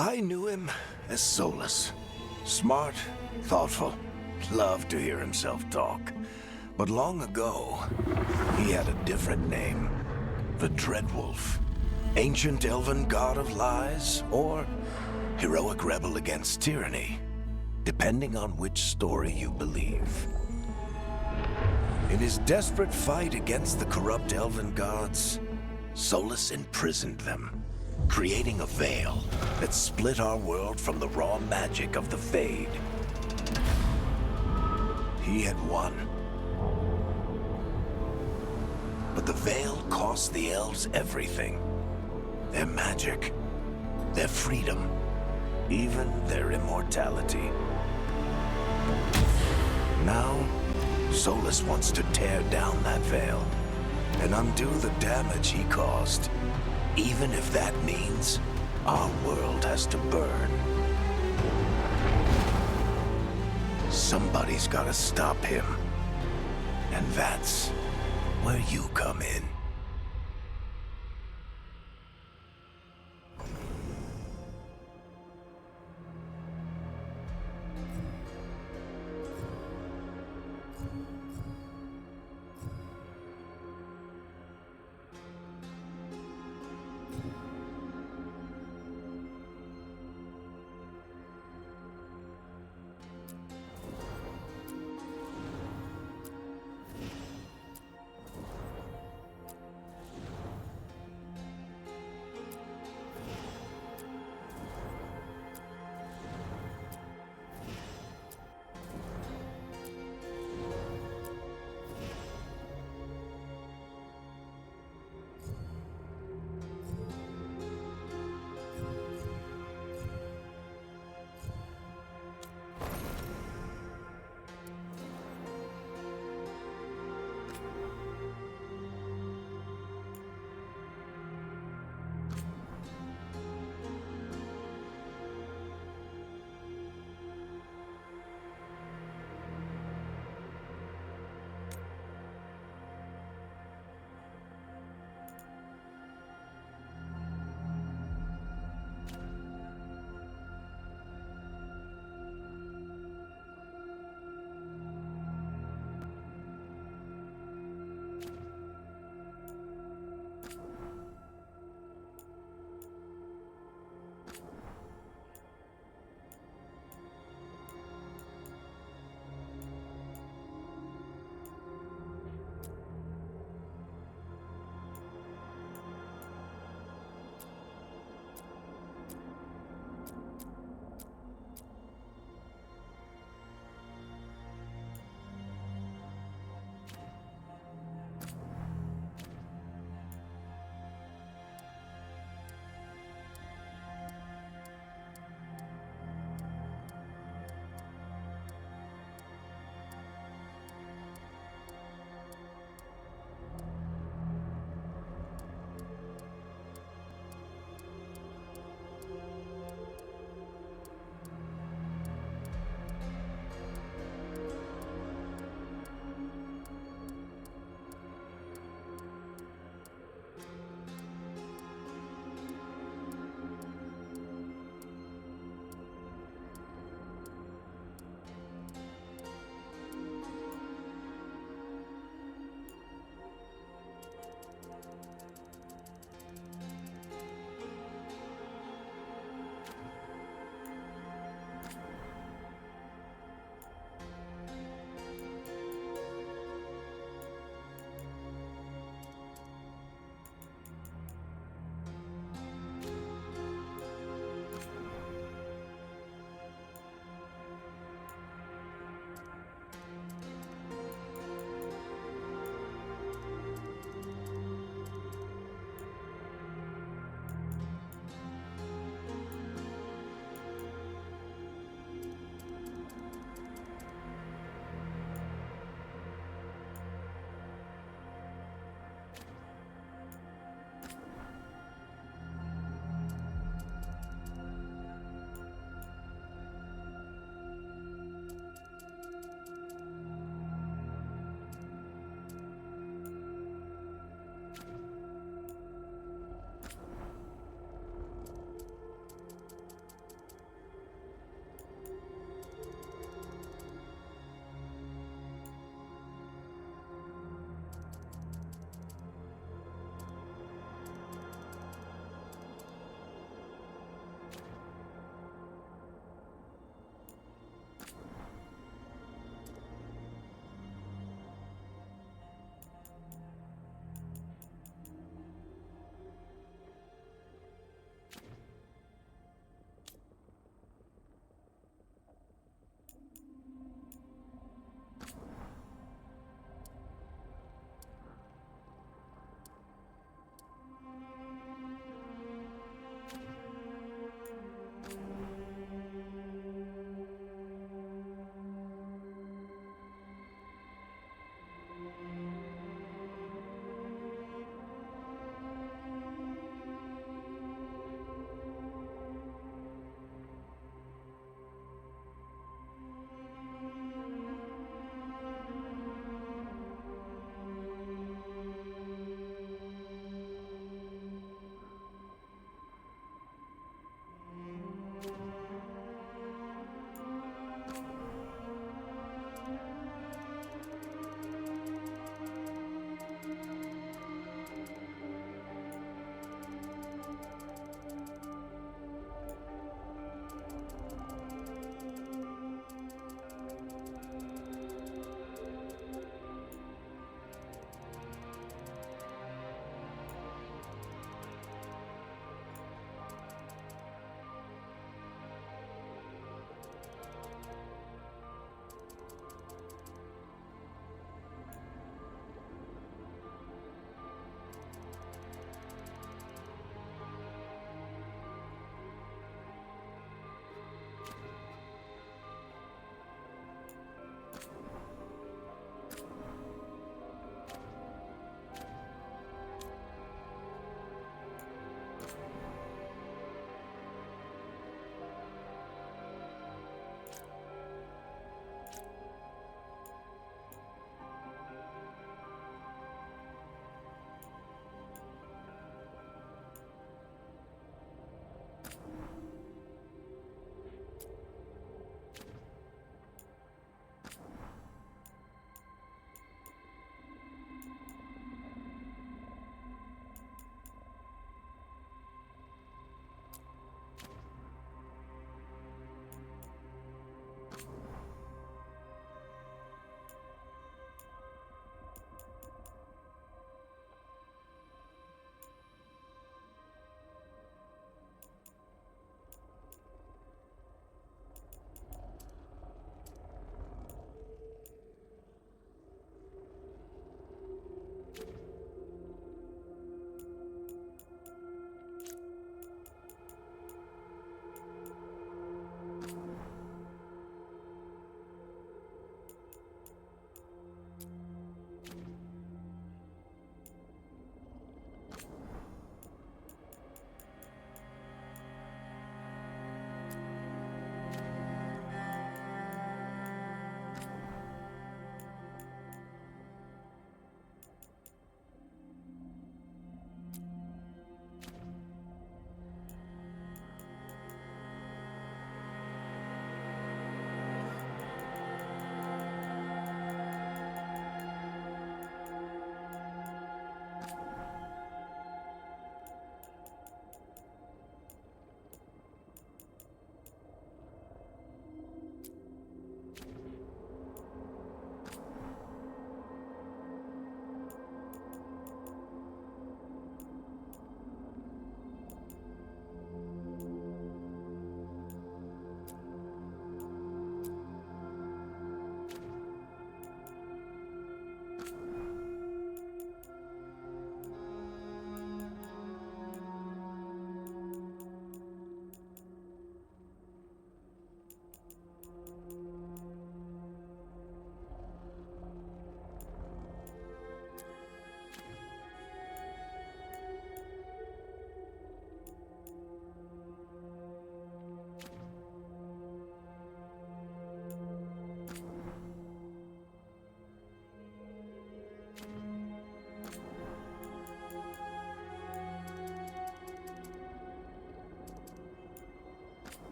I knew him as Solus. Smart, thoughtful, loved to hear himself talk. But long ago, he had a different name. The Dreadwolf. Ancient elven god of lies, or heroic rebel against tyranny, depending on which story you believe. In his desperate fight against the corrupt elven gods, Solus imprisoned them, creating a veil that split our world from the raw magic of the Fade. He had won. But the veil cost the elves everything. Their magic, their freedom, even their immortality. Now, Solus wants to tear down that veil and undo the damage he caused, even if that means our world has to burn. Somebody's gotta stop him, and that's where you come in.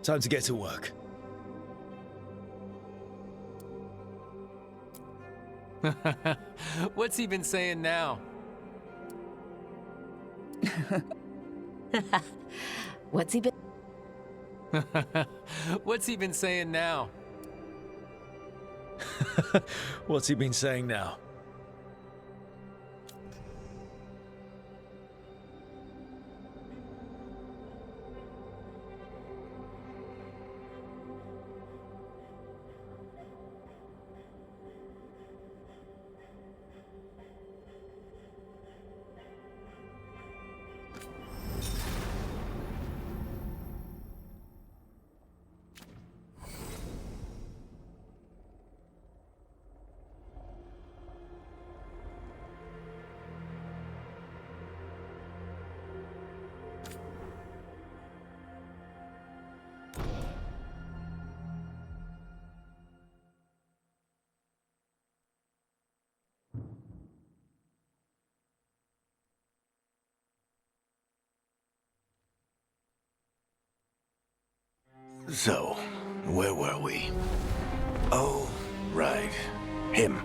Time to get to work. What's he been saying now? What's he been... What's he been saying now? What's he been saying now? So, where were we? Oh, right. Him.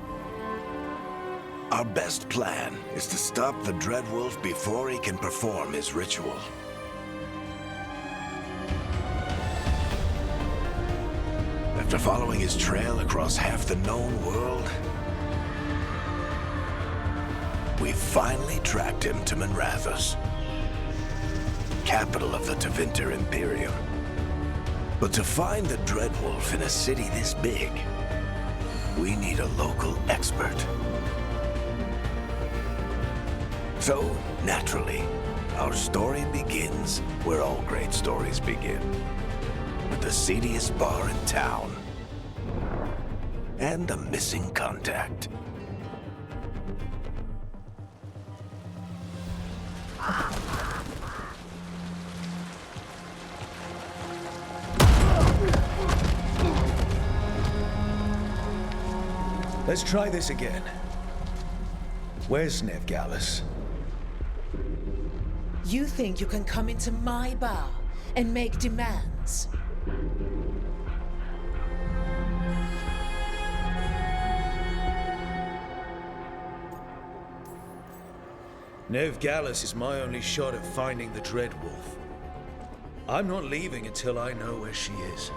Our best plan is to stop the Dreadwolf before he can perform his ritual. After following his trail across half the known world, we finally tracked him to Manrathus, capital of the Tevinter Imperium. But to find the Dreadwolf in a city this big, we need a local expert. So, naturally, our story begins where all great stories begin. With the seediest bar in town. And a missing contact. Let's try this again. Where's Nev Gallus? You think you can come into my bar and make demands? Nev Gallus is my only shot at finding the Dreadwolf. I'm not leaving until I know where she is.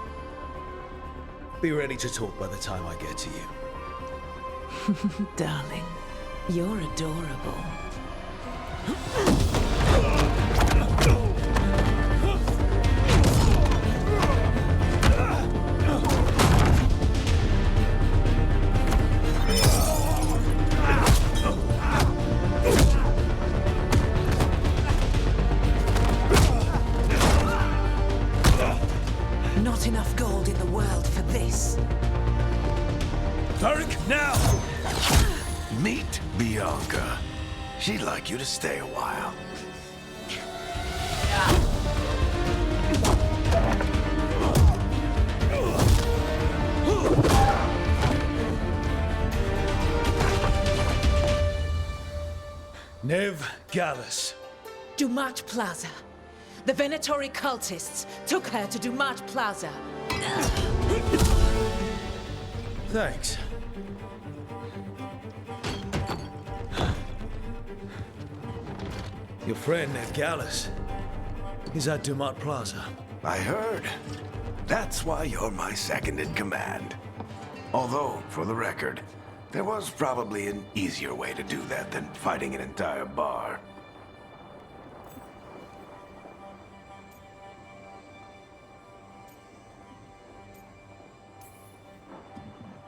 Be ready to talk by the time I get to you. Darling, you're adorable. Not enough gold in the world for this. Tarek, now! Meet Bianca. She'd like you to stay a while. Nev Gallus. Dumat Plaza. The Venatori cultists took her to Dumat Plaza. Thanks. Your friend Nev Gallus is at Dumat Plaza. I heard. That's why you're my second in command. Although, for the record, there was probably an easier way to do that than fighting an entire bar.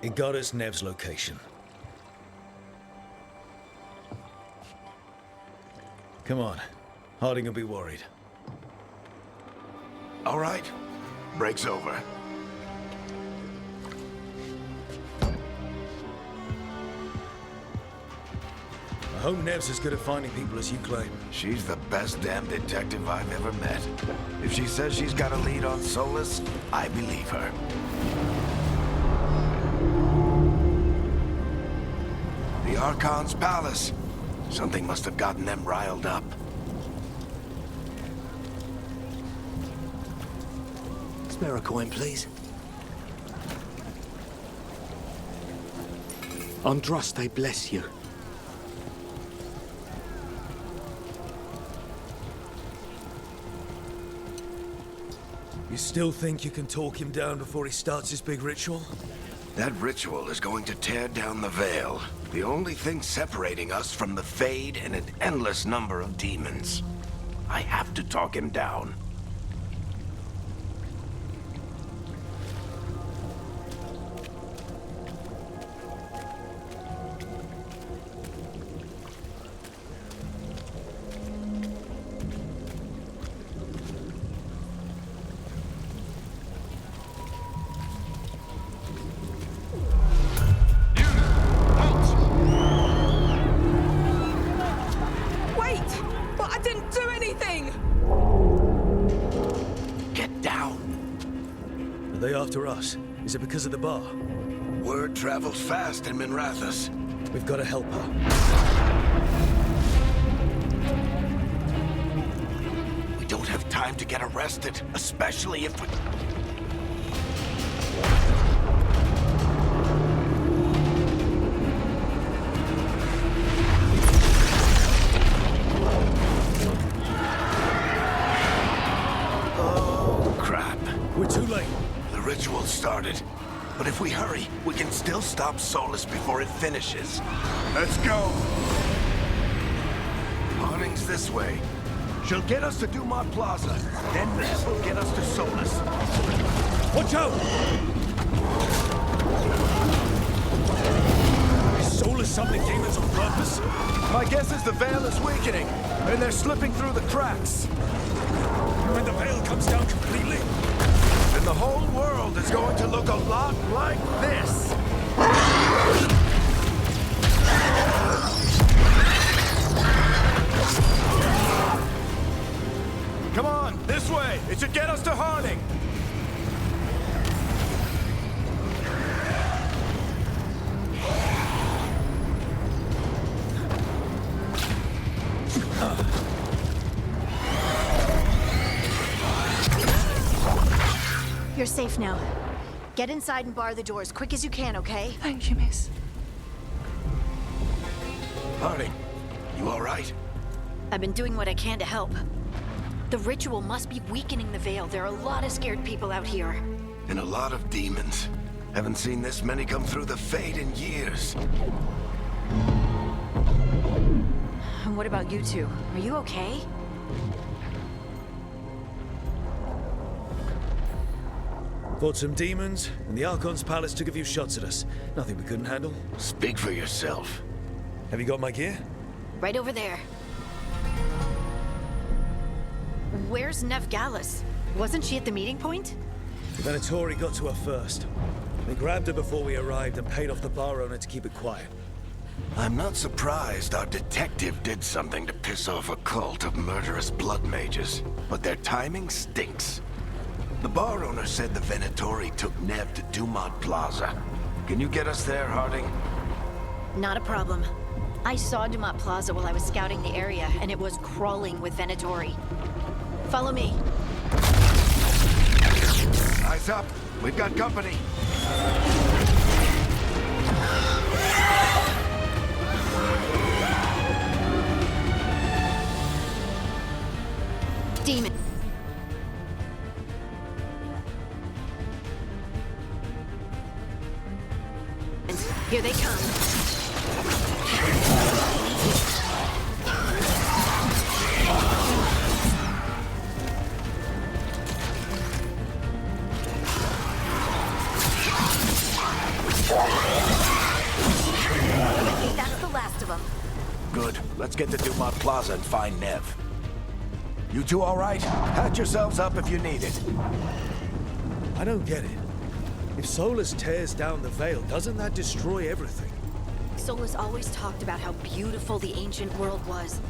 It got us Nev's location. Come on. Harding will be worried. All right. Break's over. I hope Nev's as good at finding people as you claim. She's the best damn detective I've ever met. If she says she's got a lead on Solus, I believe her. The Archon's palace. Something must have gotten them riled up. Spare a coin, please. Andraste bless you. You still think you can talk him down before he starts his big ritual? That ritual is going to tear down the Veil. The only thing separating us from the Fade and an endless number of demons. I have to talk him down. After us? Is it because of the bar? Word travels fast in Minrathous. We've got to help her. We don't have time to get arrested, especially if we... Oh, crap. We're too late. The ritual started. But if we hurry, we can still stop Solus before it finishes. Let's go! Harding's this way. She'll get us to Dumont Plaza. Then this will get us to Solus. Watch out! Is Solus summoning demons on purpose? My guess is the Veil is weakening, and they're slipping through the cracks. When the Veil comes down completely? And the whole world is going to look a lot like this. Come on, this way. It should get us to Harding. You're safe now. Get inside and bar the door as quick as you can, okay? Thank you, miss. Harding, you all right? I've been doing what I can to help. The ritual must be weakening the Veil. There are a lot of scared people out here. And a lot of demons. Haven't seen this many come through the Fade in years. And what about you two? Are you okay? Fought some demons, and the Archon's palace took a few shots at us. Nothing we couldn't handle. Speak for yourself. Have you got my gear? Right over there. Where's Nev Gallus? Wasn't she at the meeting point? The Venatori got to her first. They grabbed her before we arrived and paid off the bar owner to keep it quiet. I'm not surprised our detective did something to piss off a cult of murderous blood mages, but their timing stinks. The bar owner said the Venatori took Nev to Dumont Plaza. Can you get us there, Harding? Not a problem. I saw Dumont Plaza while I was scouting the area, and it was crawling with Venatori. Follow me. Eyes up. We've got company. Demon. Here they come. I think that's the last of them. Good. Let's get to Dumont Plaza and find Nev. You two all right? Patch yourselves up if you need it. I don't get it. If Solus tears down the Veil, doesn't that destroy everything? Solus always talked about how beautiful the ancient world was.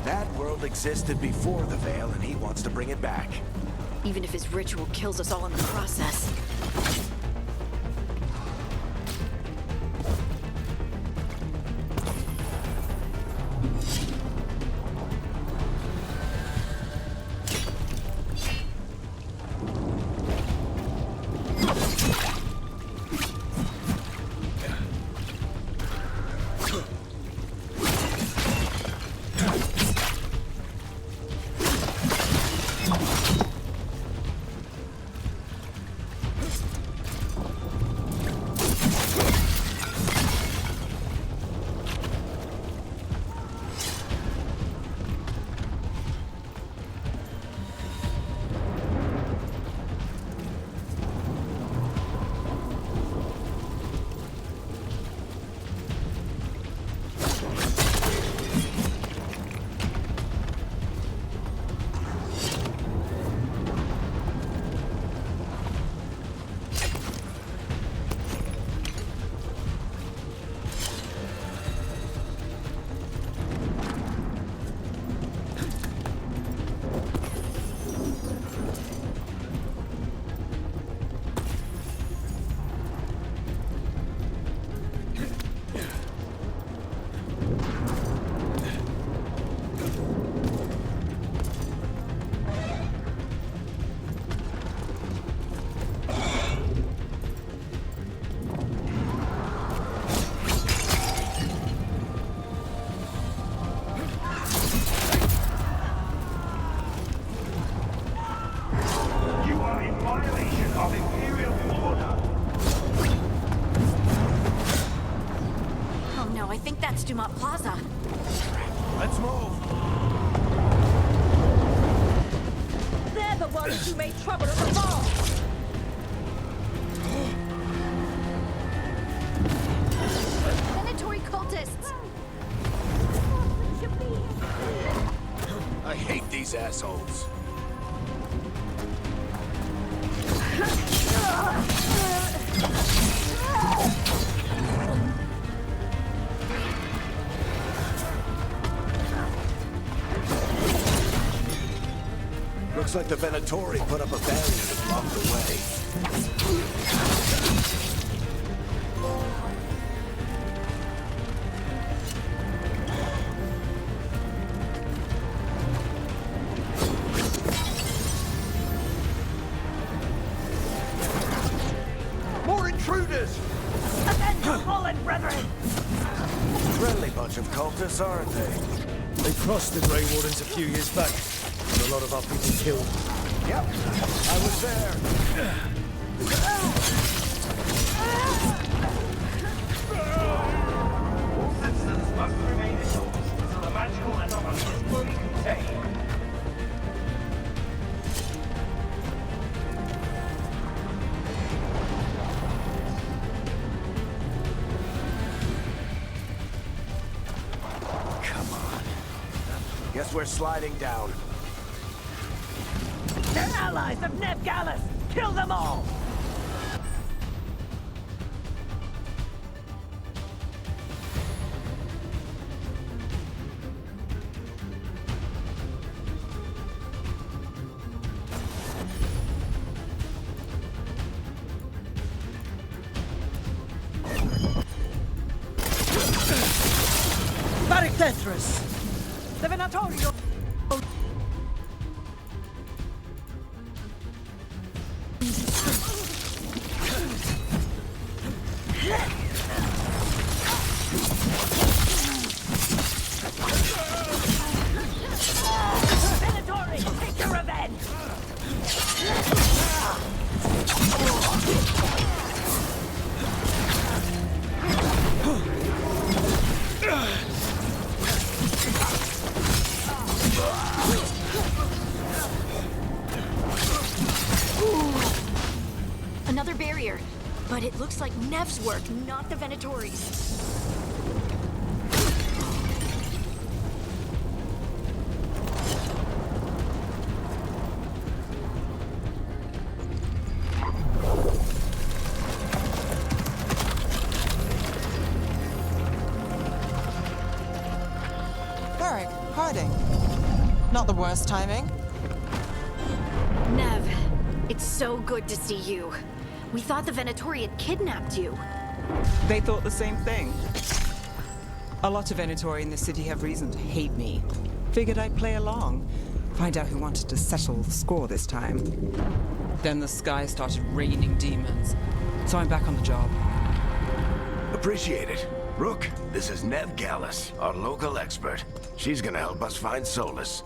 That world existed before the Veil, and he wants to bring it back. Even if his ritual kills us all in the process. think that's Dumont Plaza. Let's move. They're the ones who made trouble at the mall! Venatory cultists! I hate these assholes. Looks like the Venatori put up a barrier to block the way. More intruders! Avenge your fallen brethren! Friendly bunch of cultists, aren't they? They crossed the Grey Wardens a few years back. A lot of our people killed. Yep, I was there. All citizens must remain indoors until the magical anomaly is fully contained. Come on. Guess we're sliding down. They're allies of Neb Gallus! Kill them all! Barictethras! The Venatorio! Venatori, take your revenge! Another barrier. But it looks like Nev's work, not the Venatori's. Varric, Harding. Not the worst timing. Nev, it's so good to see you. We thought the Venatori had kidnapped you. They thought the same thing. A lot of Venatori in the city have reason to hate me. Figured I'd play along. Find out who wanted to settle the score this time. Then the sky started raining demons. So I'm back on the job. Appreciate it. Rook, this is Neb Gallus, our local expert. She's gonna help us find Solus.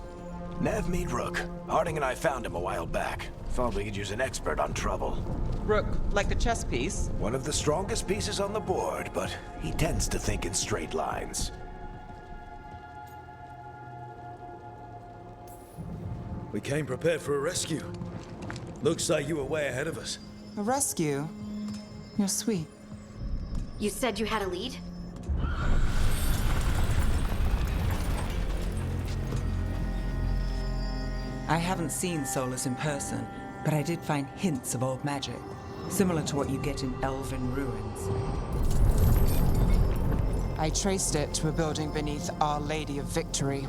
Nev, meet Rook. Harding and I found him a while back. Thought we could use an expert on trouble. Rook, like the chess piece? One of the strongest pieces on the board, but he tends to think in straight lines. We came prepared for a rescue. Looks like you were way ahead of us. A rescue? You're sweet. You said you had a lead? I haven't seen Solus in person, but I did find hints of old magic, similar to what you get in elven ruins. I traced it to a building beneath Our Lady of Victory.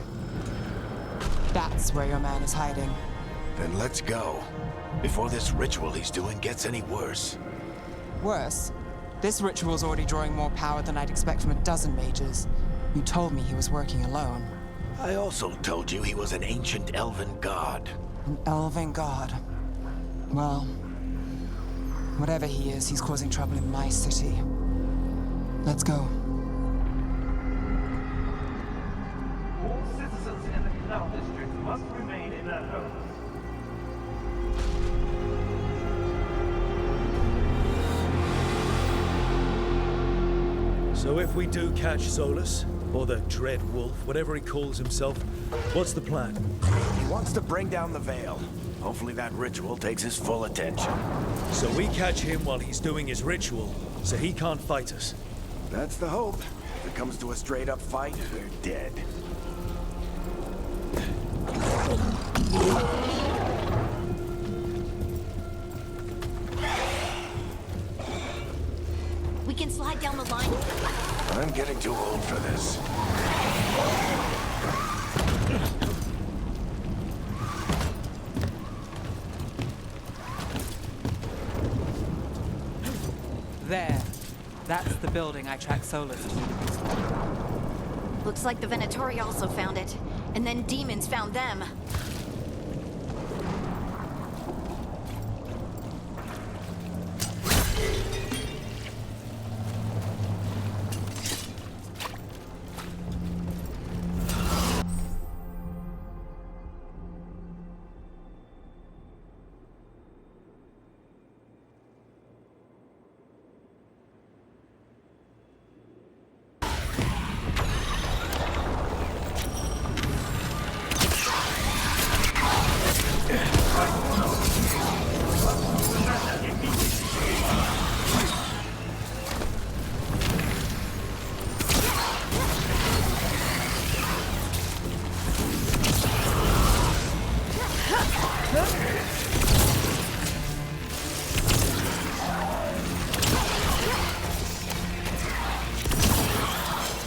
That's where your man is hiding. Then let's go. Before this ritual he's doing gets any worse. Worse, this ritual's already drawing more power than I'd expect from a dozen mages. You told me he was working alone. I also told you he was an ancient elven god. An elven god. Well, whatever he is, he's causing trouble in my city. Let's go. All citizens in the Canal District must remain in their homes. So if we do catch Solus, or the Dread Wolf, whatever he calls himself, what's the plan? He wants to bring down the Veil. Hopefully that ritual takes his full attention. So we catch him while he's doing his ritual, so he can't fight us. That's the hope. If it comes to a straight-up fight, we're dead. We can slide down the line. I'm getting too old for this. There. That's the building I tracked Solus to. Looks like the Venatori also found it. And then demons found them.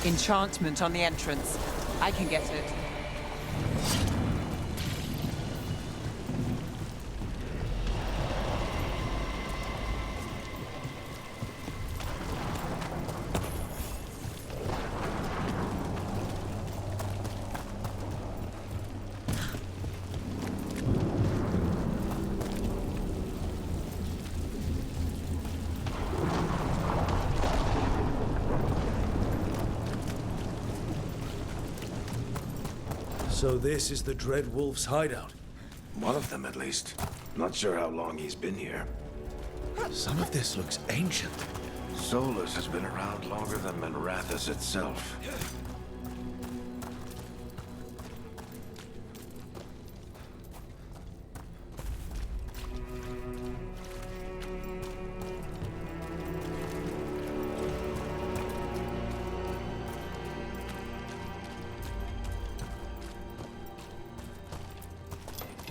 Enchantment on the entrance. I can get it. So this is the Dread Wolf's hideout. One of them, at least. Not sure how long he's been here. Some of this looks ancient. Solus has been around longer than Manrathus itself.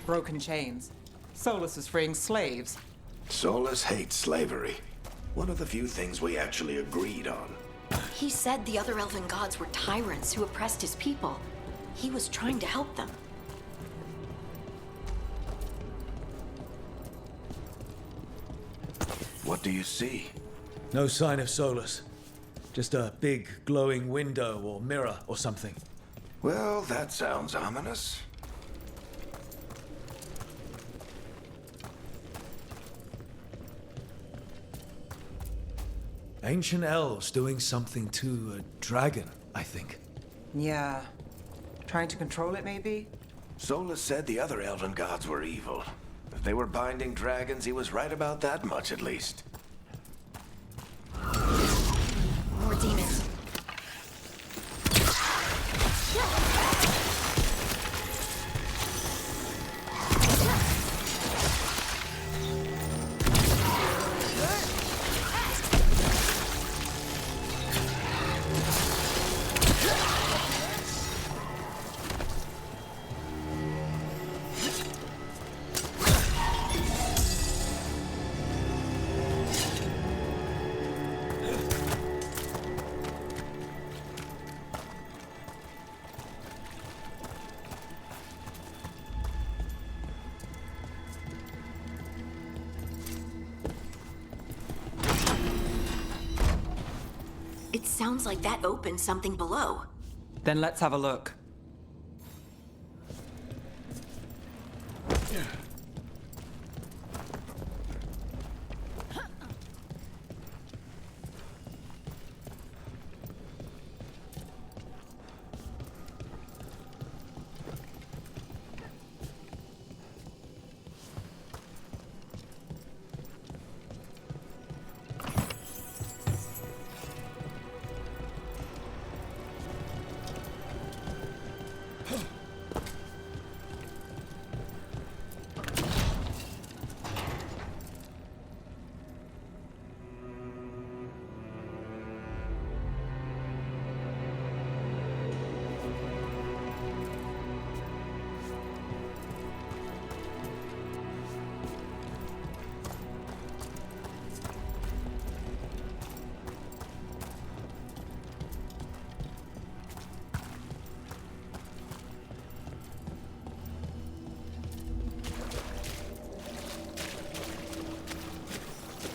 Broken chains. Solus is freeing slaves. Solus hates slavery. One of the few things we actually agreed on. He said the other elven gods were tyrants who oppressed his people. He was trying to help them. What do you see? No sign of Solus. Just a big glowing window or mirror or something. Well, that sounds ominous. Ancient elves doing something to a dragon, I think. Yeah. Trying to control it, maybe? Solus said the other elven gods were evil. If they were binding dragons, he was right about that much, at least. More demons. It sounds like that opened something below. Then let's have a look.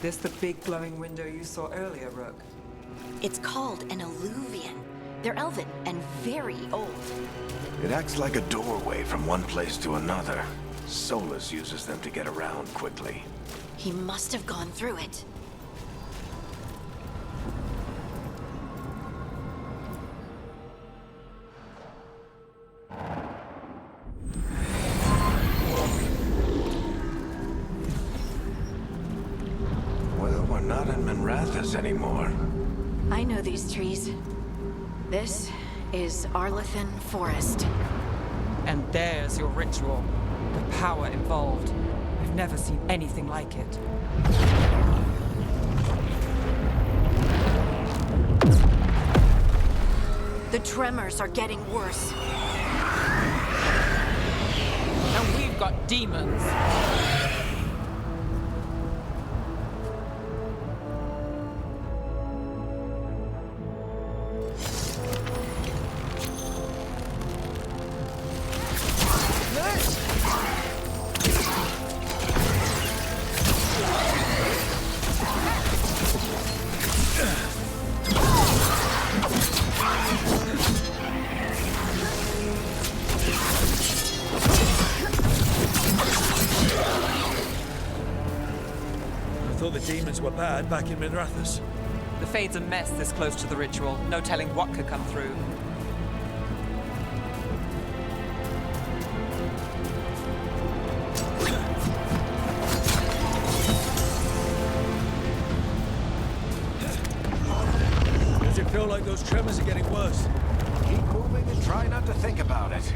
This the big glowing window you saw earlier, Rook? It's called an alluvian. They're elven and very old. It acts like a doorway from one place to another. Solus uses them to get around quickly. He must have gone through it. Well, we're not in Minrathous anymore. I know these trees. This is Arlethan Forest. And there's your ritual. The power involved. I've never seen anything like it. The tremors are getting worse. And we've got demons. I thought the demons were bad back in Minrathous. The Fade's a mess this close to the ritual. No telling what could come through. Does it feel like those tremors are getting worse? Keep moving and try not to think about it.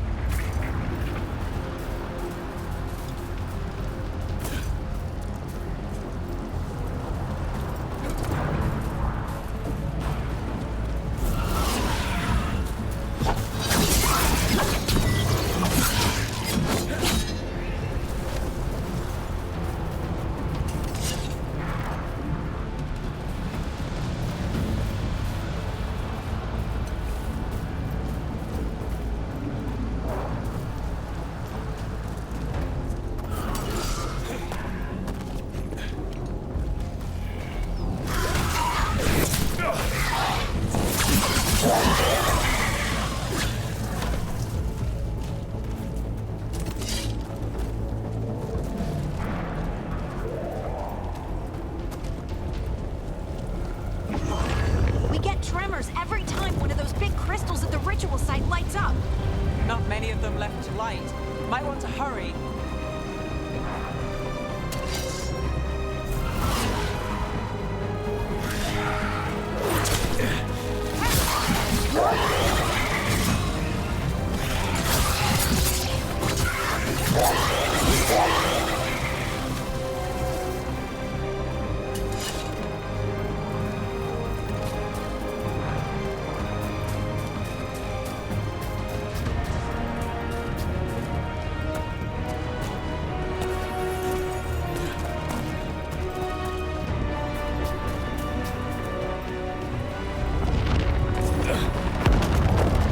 We get tremors every time one of those big crystals at the ritual site lights up. Not many of them left to light. Might want to hurry.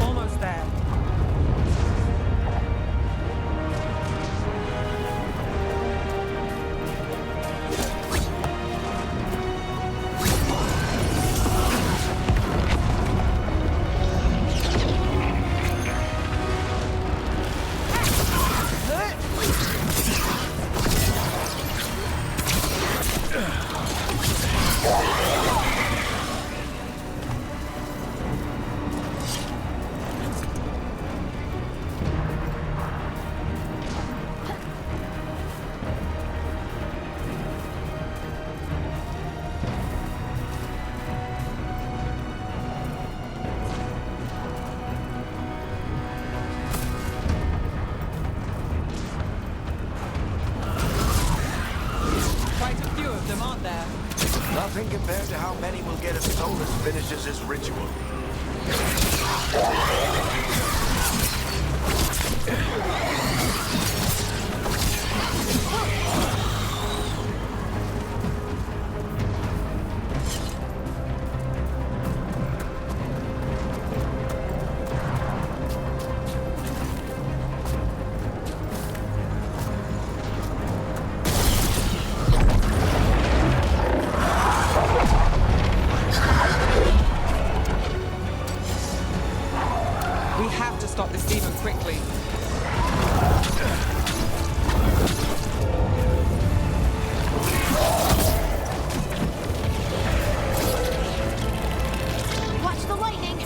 Almost there. Quite a few of them, aren't there? Nothing compared to how many we'll get if Solus finishes his ritual. stop this demon quickly. Watch the lightning!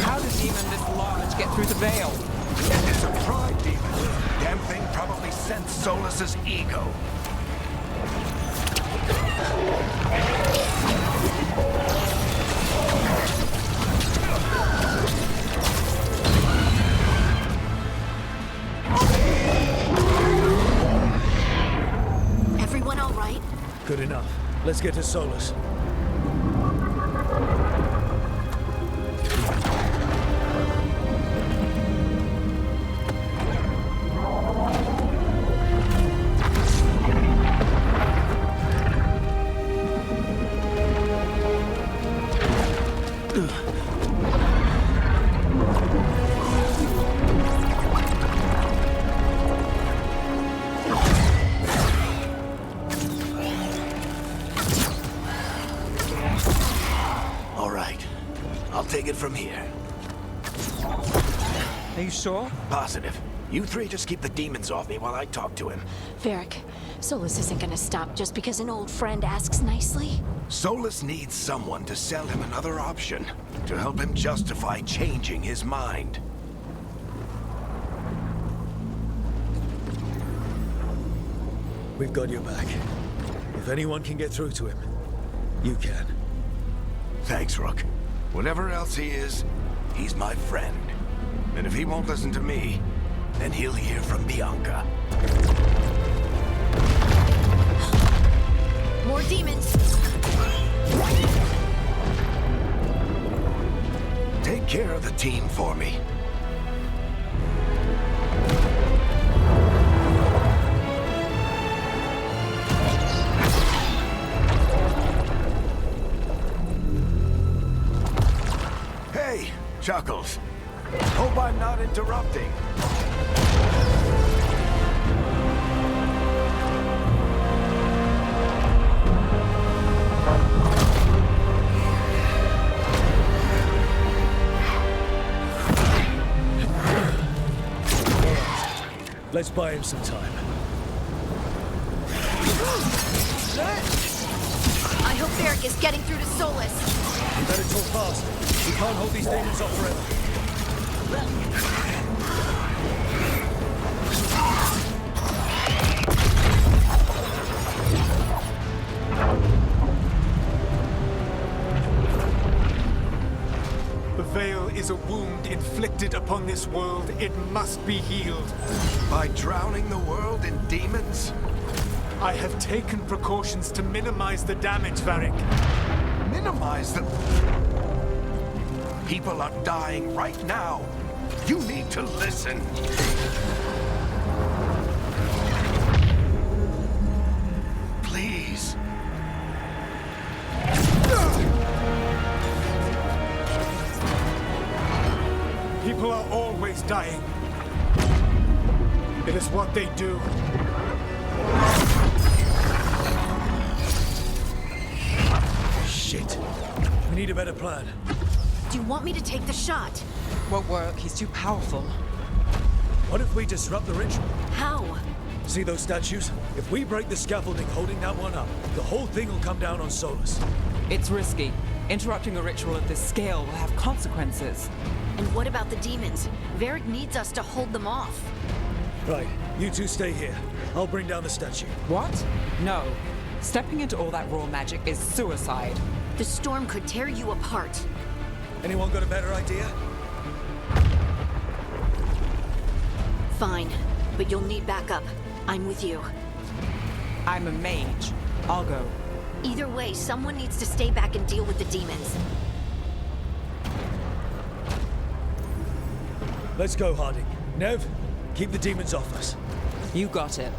How did a demon this large get through the veil? It's a pride demon. Damn thing probably sensed Solus's ego. Everyone all right? Good enough. Let's get to Solus. All right. I'll take it from here. Are you sure? Positive. You three just keep the demons off me while I talk to him. Varric, Solus isn't gonna stop just because an old friend asks nicely. Solus needs someone to sell him another option, to help him justify changing his mind. We've got your back. If anyone can get through to him, you can. Thanks, Rook. Whatever else he is, he's my friend. And if he won't listen to me, then he'll hear from Bianca. More demons! Take care of the team for me. Hey, Chuckles. Hope I'm not interrupting. Let's buy him some time. I hope Varric is getting through to Solus. You better talk fast. We can't hold these demons off forever. The veil is a wound inflicted upon this world. It must be healed. By drowning the world in demons? I have taken precautions to minimize the damage, Varric. Minimize them. People are dying right now. You need to listen. Please. People are always dying. It is what they do. Shit. We need a better plan. Do you want me to take the shot? Won't work. He's too powerful. What if we disrupt the ritual? How? See those statues? If we break the scaffolding holding that one up, the whole thing will come down on Solus. It's risky. Interrupting a ritual at this scale will have consequences. And what about the demons? Varric needs us to hold them off. Right, you two stay here. I'll bring down the statue. What? No. Stepping into all that raw magic is suicide. The storm could tear you apart. Anyone got a better idea? Fine, but you'll need backup. I'm with you. I'm a mage. I'll go. Either way, someone needs to stay back and deal with the demons. Let's go, Harding. Nev, keep the demons off us. You got it.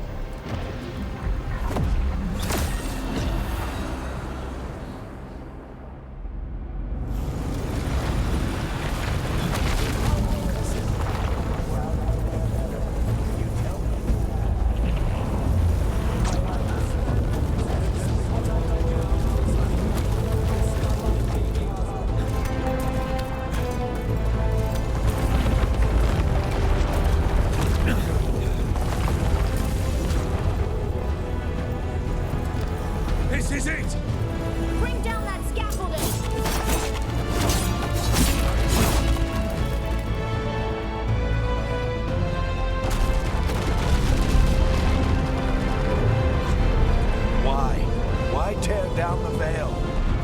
This is it! Bring down that scaffolding! Why? Why tear down the veil,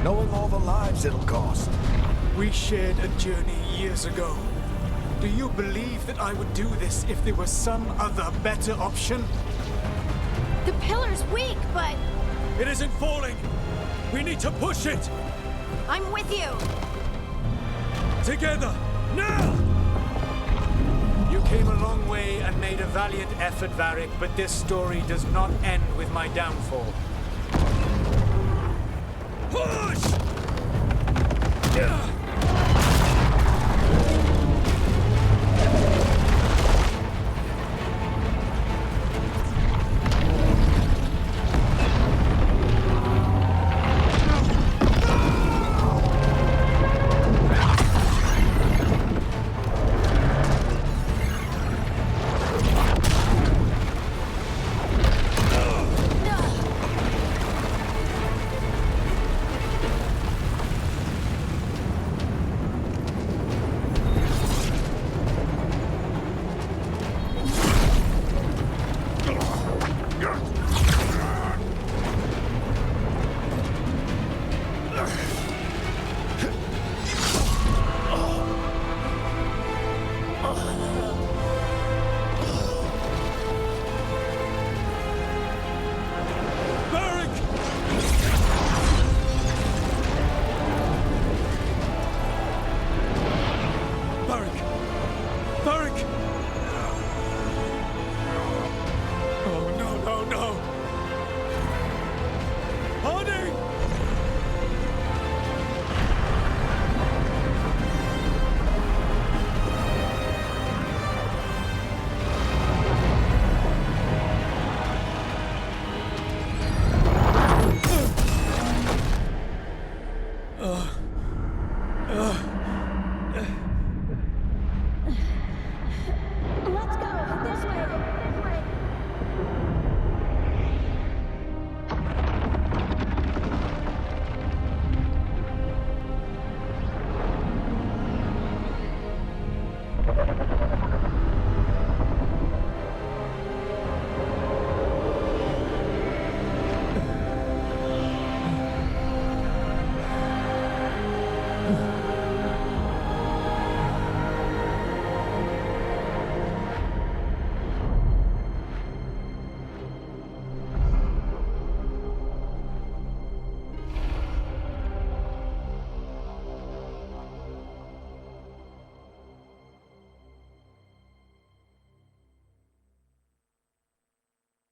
knowing all the lives it'll cost? We shared a journey years ago. Do you believe that I would do this if there was some other better option? The pillar's weak, but It isn't falling! We need to push it! I'm with you! Together! Now! You came a long way and made a valiant effort, Varric, but this story does not end with my downfall. Push!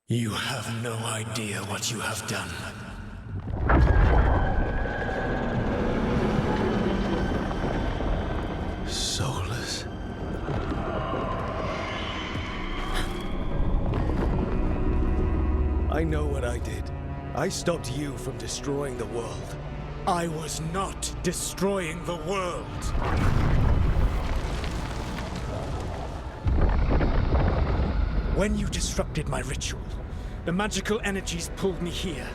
You have no idea what you have done. Soulless. I know what I did. I stopped you from destroying the world. I was not destroying the world. When you disrupted my ritual, the magical energies pulled me here,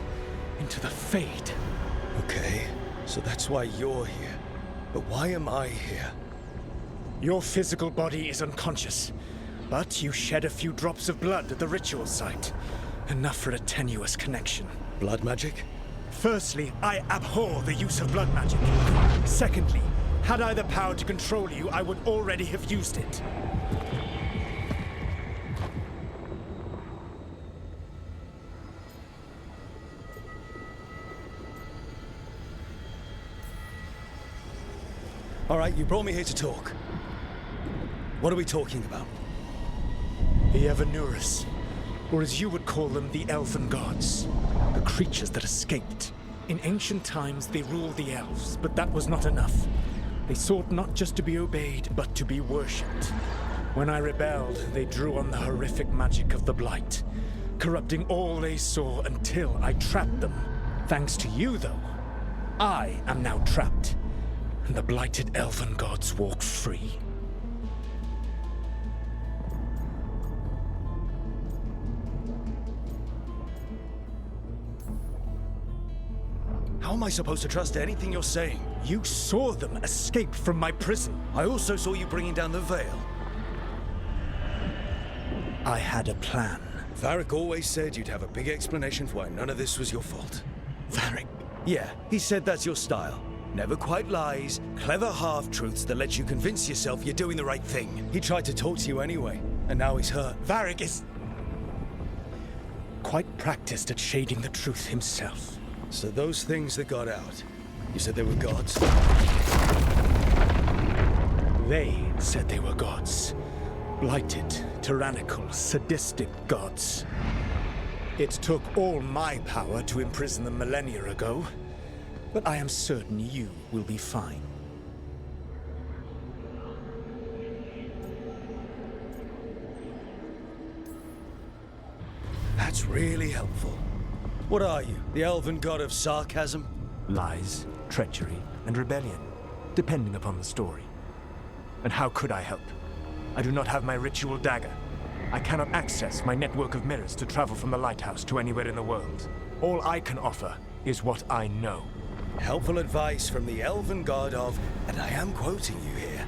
into the Fade. Okay, so that's why you're here. But why am I here? Your physical body is unconscious, but you shed a few drops of blood at the ritual site. Enough for a tenuous connection. Blood magic? Firstly, I abhor the use of blood magic. Secondly, had I the power to control you, I would already have used it. All right, you brought me here to talk. What are we talking about? The Evanurus, or as you would call them, the Elven Gods. The creatures that escaped. In ancient times, they ruled the elves, but that was not enough. They sought not just to be obeyed, but to be worshipped. When I rebelled, they drew on the horrific magic of the Blight, corrupting all they saw until I trapped them. Thanks to you, though, I am now trapped, and the blighted Elven Gods walk free. How am I supposed to trust anything you're saying? You saw them escape from my prison. I also saw you bringing down the veil. I had a plan. Varric always said you'd have a big explanation for why none of this was your fault. Varric. Yeah, he said that's your style. Never quite lies, clever half-truths that let you convince yourself you're doing the right thing. He tried to talk to you anyway, and now he's hurt. Varric is quite practiced at shading the truth himself. So those things that got out, you said they were gods? They said they were gods. Blighted, tyrannical, sadistic gods. It took all my power to imprison them millennia ago, but I am certain you will be fine. That's really helpful. What are you, the elven god of sarcasm? Lies, treachery, and rebellion, depending upon the story. And how could I help? I do not have my ritual dagger. I cannot access my network of mirrors to travel from the lighthouse to anywhere in the world. All I can offer is what I know. Helpful advice from the elven god of, and I am quoting you here,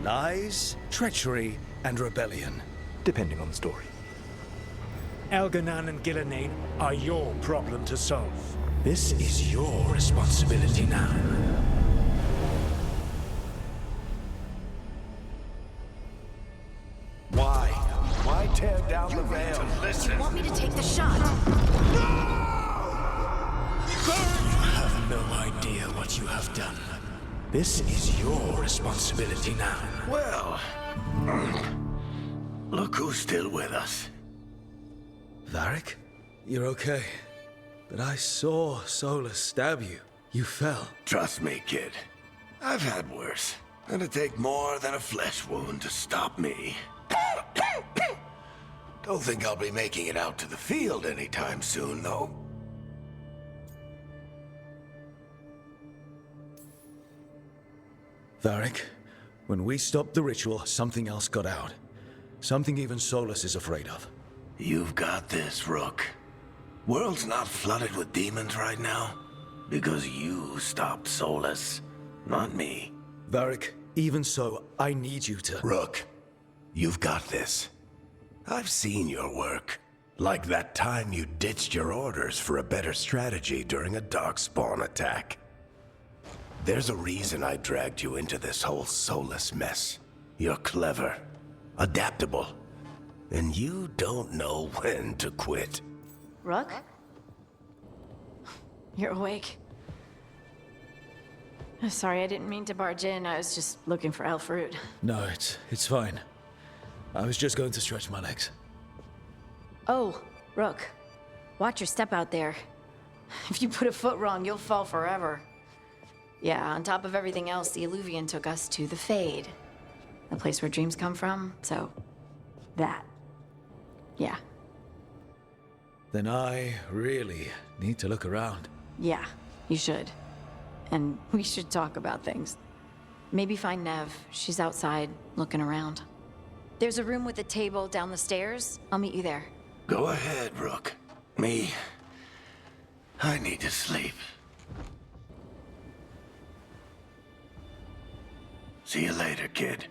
lies, treachery, and rebellion. Depending on the story. Elganan and Gillenane are your problem to solve. This is your responsibility now. Why? Why tear down the veil? Do you want me to take the shot? You have no idea what you have done. This is your responsibility now. Well, look who's still with us. Varric, you're okay. But I saw Solus stab you. You fell. Trust me, kid. I've had worse. It'd take more than a flesh wound to stop me. Don't think I'll be making it out to the field anytime soon, though. Varric, when we stopped the ritual, something else got out. Something even Solus is afraid of. You've got this, Rook. World's not flooded with demons right now because you stopped Solus, not me. Varric, even so, I need you to... Rook, you've got this. I've seen your work. Like that time you ditched your orders for a better strategy during a darkspawn attack. There's a reason I dragged you into this whole Solus mess. You're clever, adaptable, and you don't know when to quit. Rook? You're awake. Sorry, I didn't mean to barge in. I was just looking for Elfroot. No, it's fine. I was just going to stretch my legs. Oh, Rook. Watch your step out there. If you put a foot wrong, you'll fall forever. Yeah, on top of everything else, the Illuvian took us to the Fade. The place where dreams come from, so... that. Yeah. Then I really need to look around. Yeah, you should. And we should talk about things. Maybe find Nev. She's outside, looking around. There's a room with a table down the stairs. I'll meet you there. Go ahead, Rook. Me, I need to sleep. See you later, kid.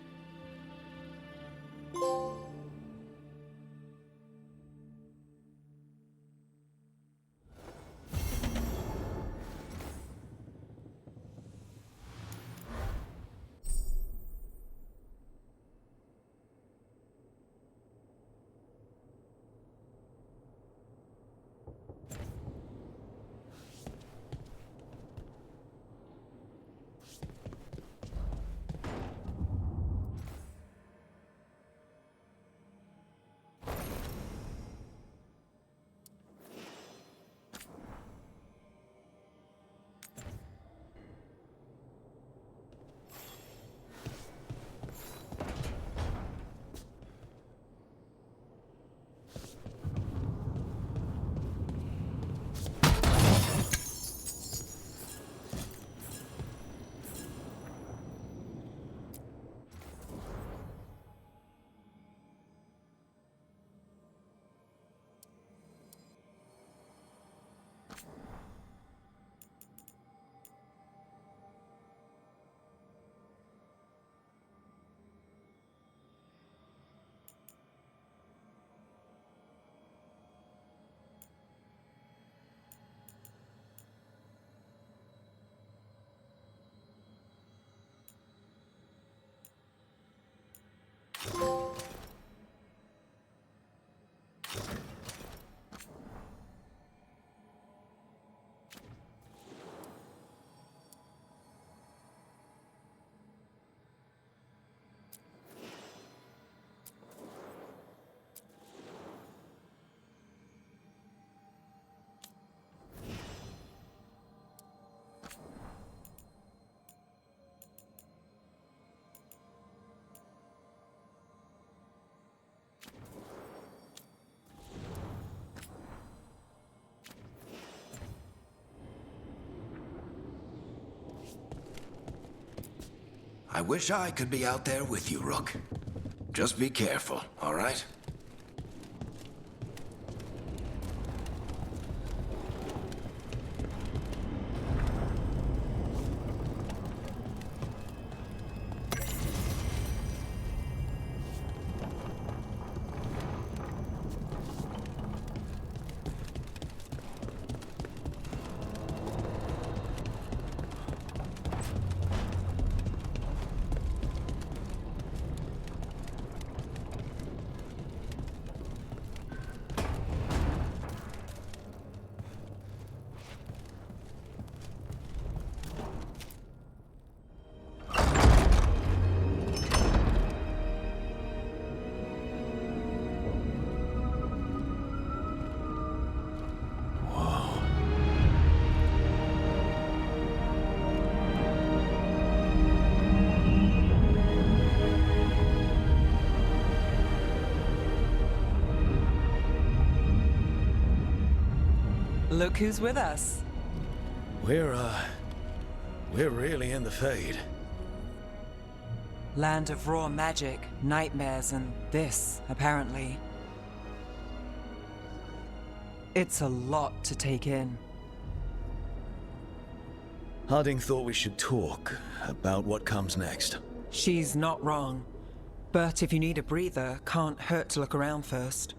I wish I could be out there with you, Rook. Just be careful, all right? Look who's with us. We're really in the Fade. Land of raw magic, nightmares, and this, apparently. It's a lot to take in. Harding thought we should talk about what comes next. She's not wrong. But if you need a breather, can't hurt to look around first.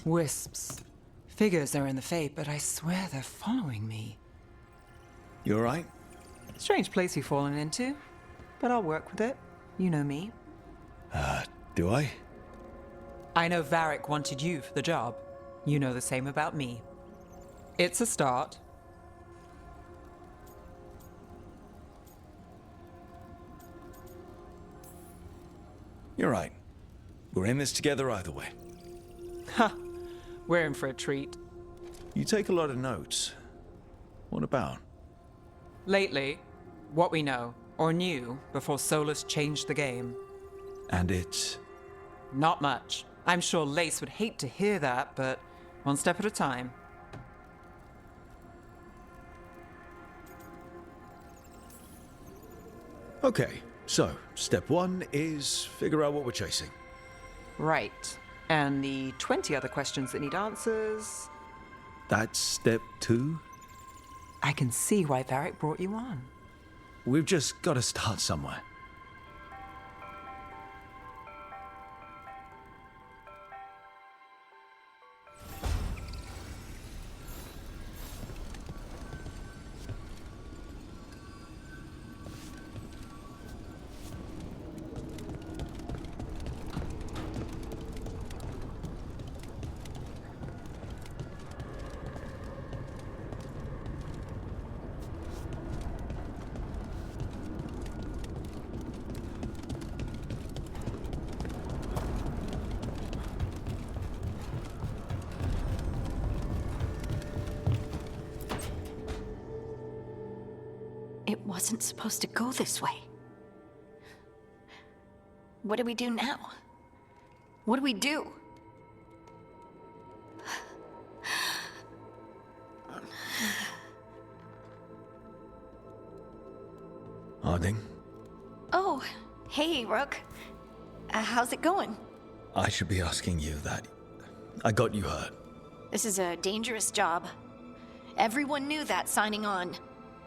Wisps. Figures are in the Fate, but I swear they're following me. You alright? Strange place you've fallen into, but I'll work with it. You know me. Do I? I know Varric wanted you for the job. You know the same about me. It's a start. You're right. We're in this together either way. Ha! We're in for a treat. You take a lot of notes. What about? Lately, what we know, or knew, before Solus changed the game. And it's... Not much. I'm sure Lace would hate to hear that, but one step at a time. Okay, so step one is figure out what we're chasing. Right. And the 20 other questions that need answers... That's step two? I can see why Varric brought you on. We've just got to start somewhere. It wasn't supposed to go this way. What do we do now? What do we do? Harding, Oh, hey, Rook. How's it going? I should be asking you that. I got you hurt. This is a dangerous job. Everyone knew that signing on.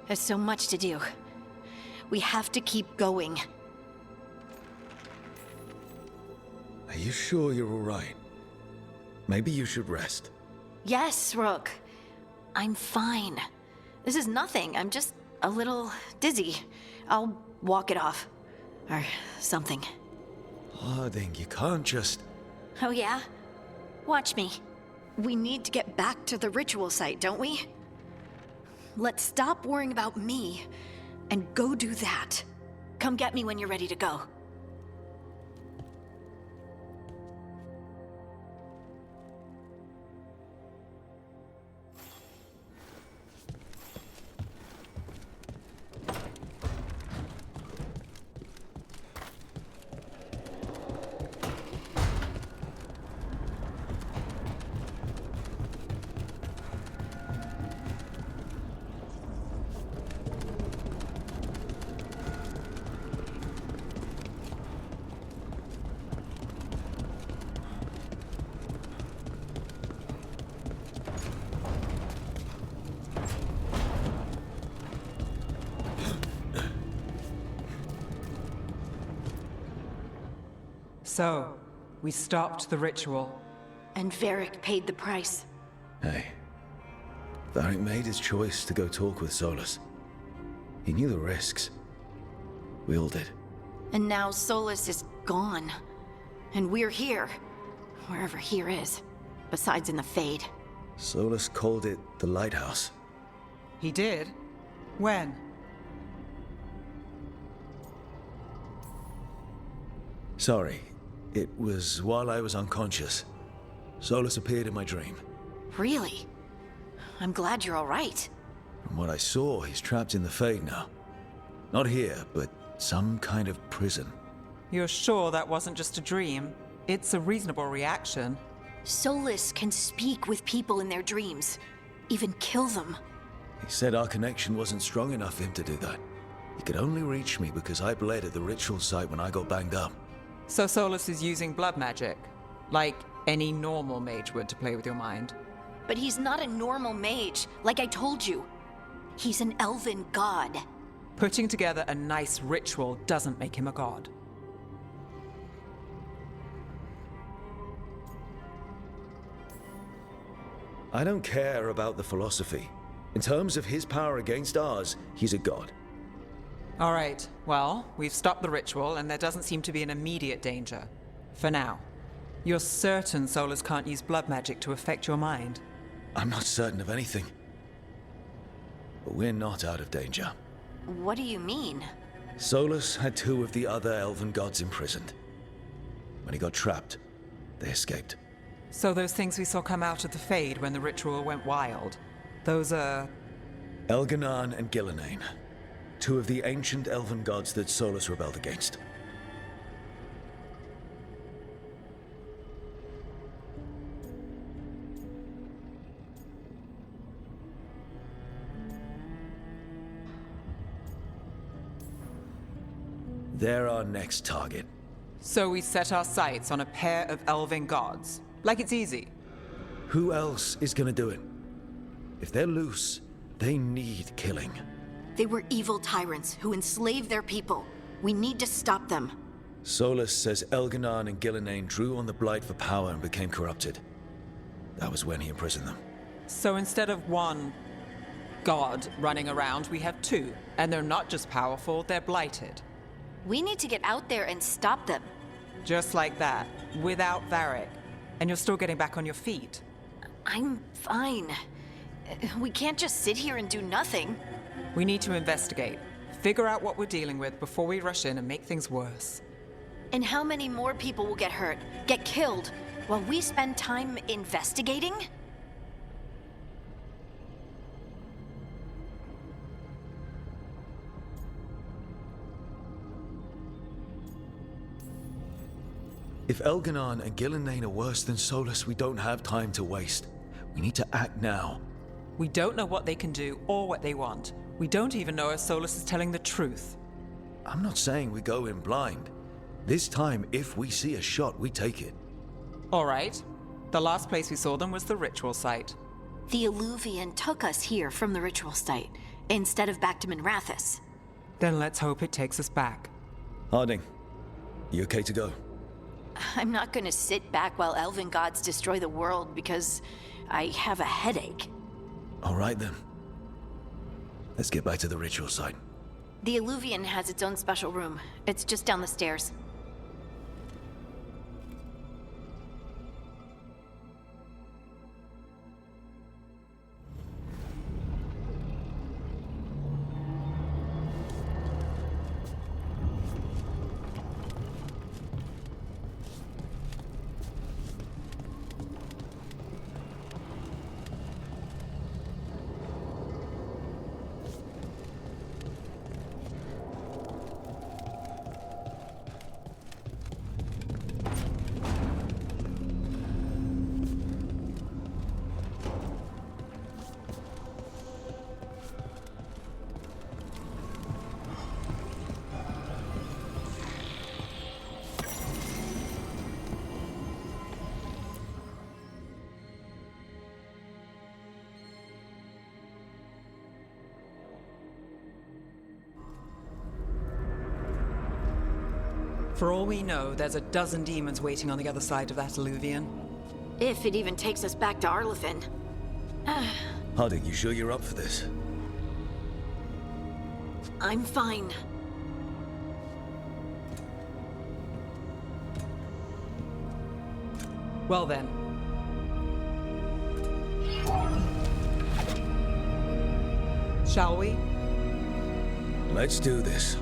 There's so much to do. We have to keep going. Are you sure you're all right? Maybe you should rest. Yes, Rook. I'm fine. This is nothing. I'm just a little dizzy. I'll walk it off. Or something. Harding, you can't just... Oh, yeah? Watch me. We need to get back to the ritual site, don't we? Let's stop worrying about me and go do that. Come get me when you're ready to go. So, we stopped the ritual. And Varric paid the price. Hey. Varric made his choice to go talk with Solus. He knew the risks. We all did. And now Solus is gone. And we're here. Wherever here is. Besides in the Fade. Solus called it the Lighthouse. He did? When? Sorry. It was while I was unconscious. Solus appeared in my dream. Really? I'm glad you're all right. From what I saw, he's trapped in the Fade now. Not here, but some kind of prison. You're sure that wasn't just a dream? It's a reasonable reaction. Solus can speak with people in their dreams. Even kill them. He said our connection wasn't strong enough for him to do that. He could only reach me because I bled at the ritual site when I got banged up. So Solus is using blood magic, like any normal mage would to play with your mind. But he's not a normal mage, like I told you. He's an elven god. Putting together a nice ritual doesn't make him a god. I don't care about the philosophy. In terms of his power against ours, he's a god. All right, well, we've stopped the ritual, and there doesn't seem to be an immediate danger. For now. You're certain Solus can't use blood magic to affect your mind? I'm not certain of anything. But we're not out of danger. What do you mean? Solus had 2 of the other elven gods imprisoned. When he got trapped, they escaped. So those things we saw come out of the Fade when the ritual went wild, those are... Elganan and Gillenane. 2 of the ancient elven gods that Solus rebelled against. They're our next target. So we set our sights on a pair of elven gods. Like it's easy. Who else is gonna do it? If they're loose, they need killing. They were evil tyrants who enslaved their people. We need to stop them. Solus says Elganan and Gillenane drew on the Blight for power and became corrupted. That was when he imprisoned them. So instead of 1 god running around, we have 2. And they're not just powerful, they're blighted. We need to get out there and stop them. Just like that, without Varric. And you're still getting back on your feet. I'm fine. We can't just sit here and do nothing. We need to investigate. Figure out what we're dealing with before we rush in and make things worse. And how many more people will get hurt, get killed, while we spend time investigating? If Elganan and Gillenane are worse than Solus, we don't have time to waste. We need to act now. We don't know what they can do or what they want. We don't even know if Solus is telling the truth. I'm not saying we go in blind. This time, if we see a shot, we take it. All right. The last place we saw them was the ritual site. The Illuvian took us here from the ritual site, instead of back to Minrathous. Then let's hope it takes us back. Harding, you okay to go? I'm not gonna sit back while elven gods destroy the world because I have a headache. All right then. Let's get back to the ritual site. The Illuvian has its own special room. It's just down the stairs. For all we know, there's a dozen demons waiting on the other side of that Illuvian. If it even takes us back to Arlefin. Harding, you sure you're up for this? I'm fine. Well then. Shall we? Let's do this.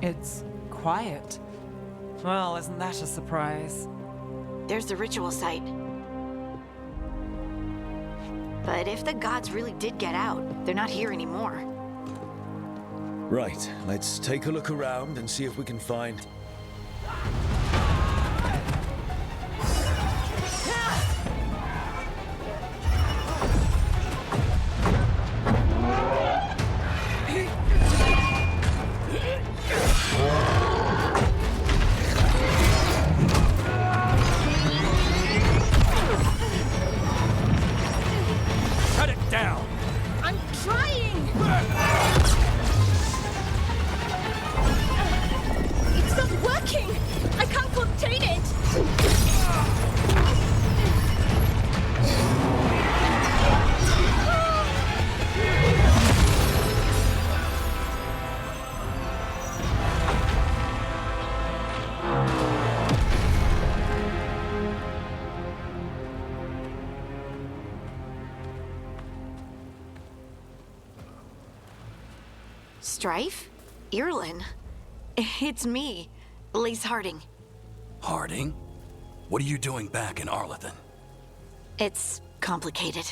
It's quiet. Well, isn't that a surprise? There's the ritual site. But if the gods really did get out, they're not here anymore. Right, let's take a look around and see if we can find... Strife? Irlin? It's me, Lise Harding. Harding? What are you doing back in Arlethan? It's complicated.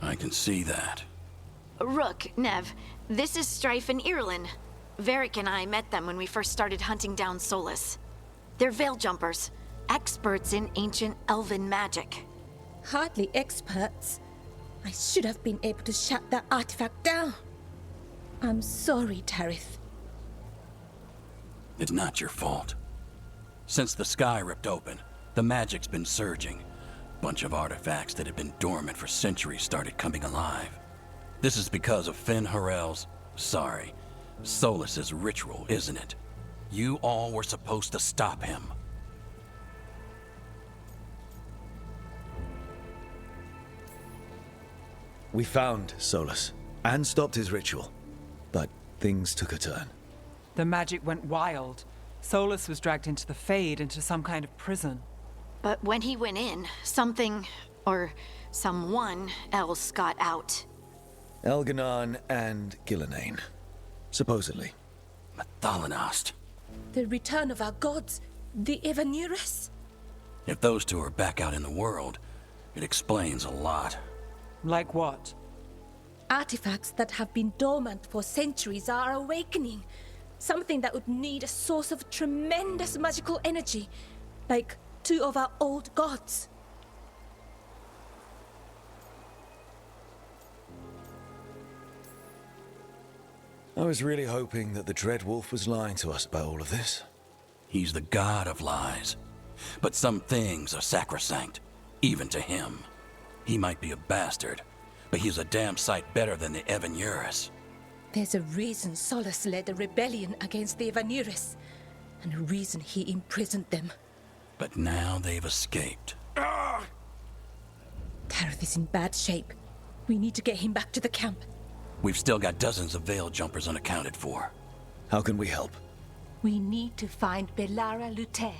I can see that. Rook, Nev, this is Strife and Irlin. Varric and I met them when we first started hunting down Solus. They're veil jumpers, experts in ancient elven magic. Hardly experts. I should have been able to shut that artifact down. I'm sorry, Tarith. It's not your fault. Since the sky ripped open, the magic's been surging. Bunch of artifacts that had been dormant for centuries started coming alive. This is because of Finn Harel's, Solus's ritual, isn't it? You all were supposed to stop him. We found Solus and stopped his ritual, but things took a turn. The magic went wild. Solus was dragged into the Fade, into some kind of prison. But when he went in, something, or someone else got out. Elganon and Gillenane, supposedly. Mathalanost. The return of our gods, the Evanurus. If those two are back out in the world, it explains a lot. Like what? Artifacts that have been dormant for centuries are awakening. Something that would need a source of tremendous magical energy, like two of our old gods. I was really hoping that the Dread Wolf was lying to us about all of this. He's the god of lies. But some things are sacrosanct, even to him. He might be a bastard, but he's a damn sight better than the Evanurus. There's a reason Solus led a rebellion against the Evanurus, and a reason he imprisoned them. But now they've escaped. Tarith is in bad shape. We need to get him back to the camp. We've still got dozens of veil jumpers unaccounted for. How can we help? We need to find Belara Luther.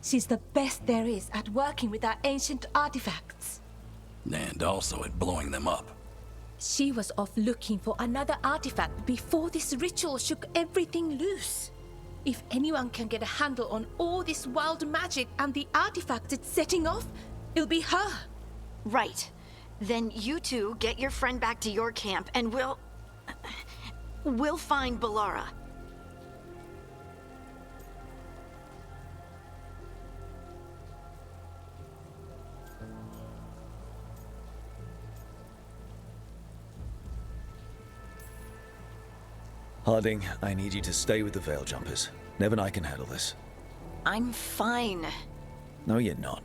She's the best there is at working with our ancient artifacts. And also at blowing them up. She was off looking for another artifact before this ritual shook everything loose. If anyone can get a handle on all this wild magic and the artifacts it's setting off, it'll be her. Right. Then you two get your friend back to your camp and we'll find Belara. Harding, I need you to stay with the veil jumpers. Nev and I can handle this. I'm fine. No, you're not.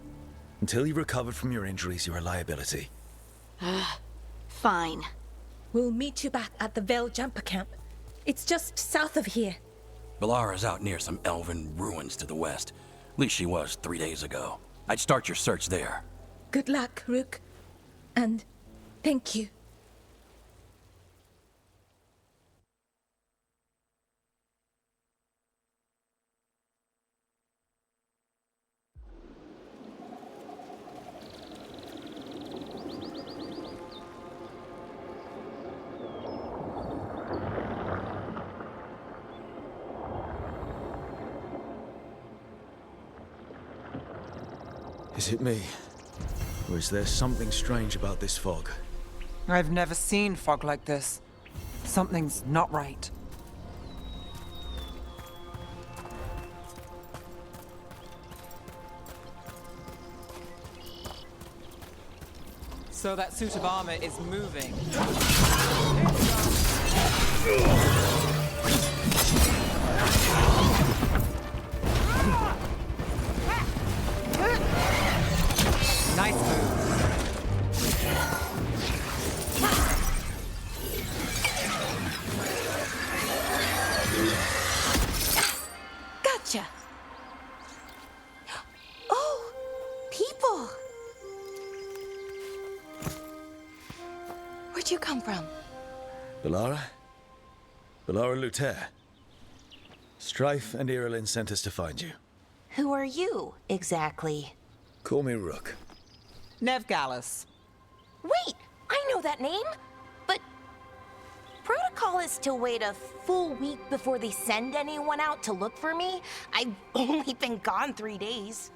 Until you've recovered from your injuries, you're a liability. Fine. We'll meet you back at the Veil Jumper camp. It's just south of here. Belara's out near some elven ruins to the west. At least she was 3 days ago. I'd start your search there. Good luck, Rook. And thank you. Is it me? Or is there something strange about this fog? I've never seen fog like this. Something's not right. So that suit of armor is moving. Nice move. Gotcha. Oh, people. Where'd you come from? Belara? Belara Luther. Strife and Irelin sent us to find you. Who are you, exactly? Call me Rook. Nev Gallus. Wait, I know that name. But... Protocol call is to wait a full week before they send anyone out to look for me. I've only been gone 3 days.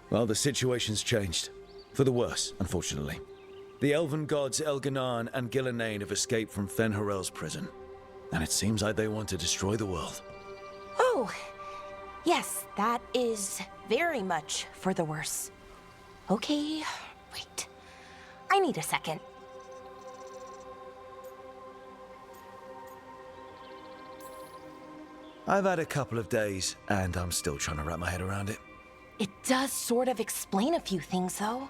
Well, the situation's changed. For the worse, unfortunately. The elven gods Elganan and Gillenane have escaped from Fen'Harel's prison. And it seems like they want to destroy the world. Oh, yes, that is very much for the worse. Okay, wait. I need a second. I've had a couple of days, and I'm still trying to wrap my head around it. It does sort of explain a few things, though.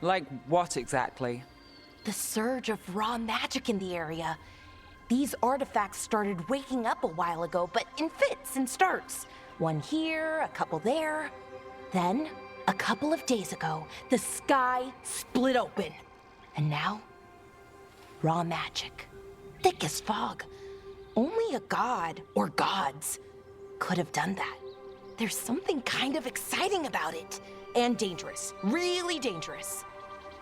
Like what exactly? The surge of raw magic in the area. These artifacts started waking up a while ago, but in fits and starts. One here, a couple there. Then, a couple of days ago, the sky split open. And now, raw magic. Thick as fog. Only a god, or gods, could have done that. There's something kind of exciting about it. And dangerous. Really dangerous.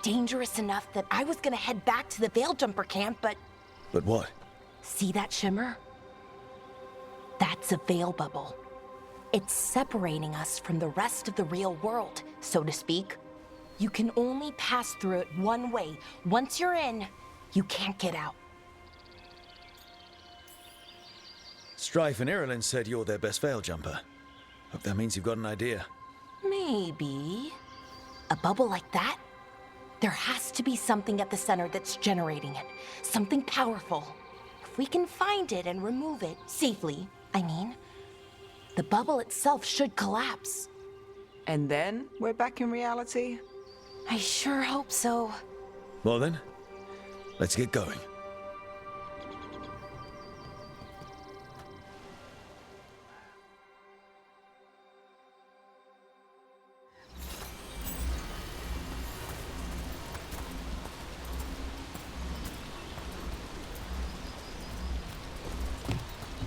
Dangerous enough that I was gonna head back to the Veil Jumper camp, but... But what? See that shimmer? That's a veil bubble. It's separating us from the rest of the real world, so to speak. You can only pass through it one way. Once you're in, you can't get out. Strife and Irilyn said you're their best veil jumper. Hope that means you've got an idea. Maybe. A bubble like that? There has to be something at the center that's generating it. Something powerful. If we can find it and remove it, safely, I mean, the bubble itself should collapse. And then we're back in reality? I sure hope so. Well then, let's get going.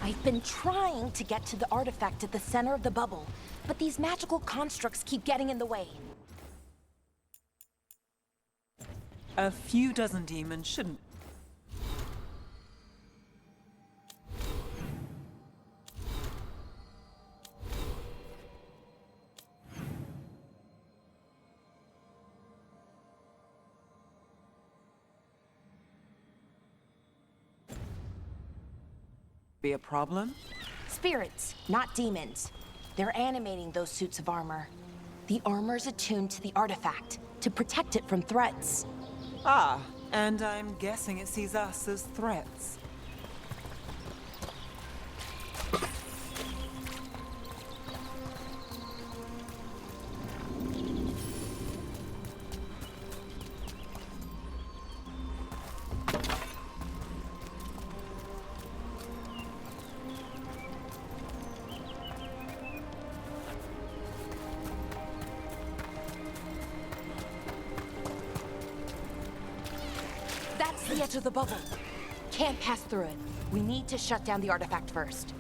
I've been trying to get to the artifact at the center of the bubble, but these magical constructs keep getting in the way. A few dozen demons shouldn't be a problem? Spirits, not demons. They're animating those suits of armor. The armor's attuned to the artifact, to protect it from threats. Ah, and I'm guessing it sees us as threats. That's the edge of the bubble. Can't pass through it. We need to shut down the artifact first.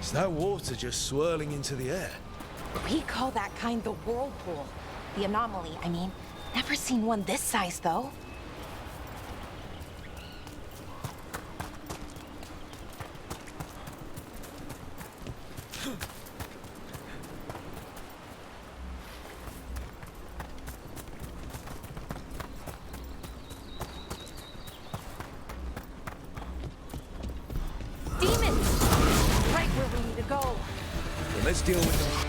Is that water just swirling into the air? We call that kind the whirlpool. The anomaly, I mean. Never seen one this size, though. Let's deal with them.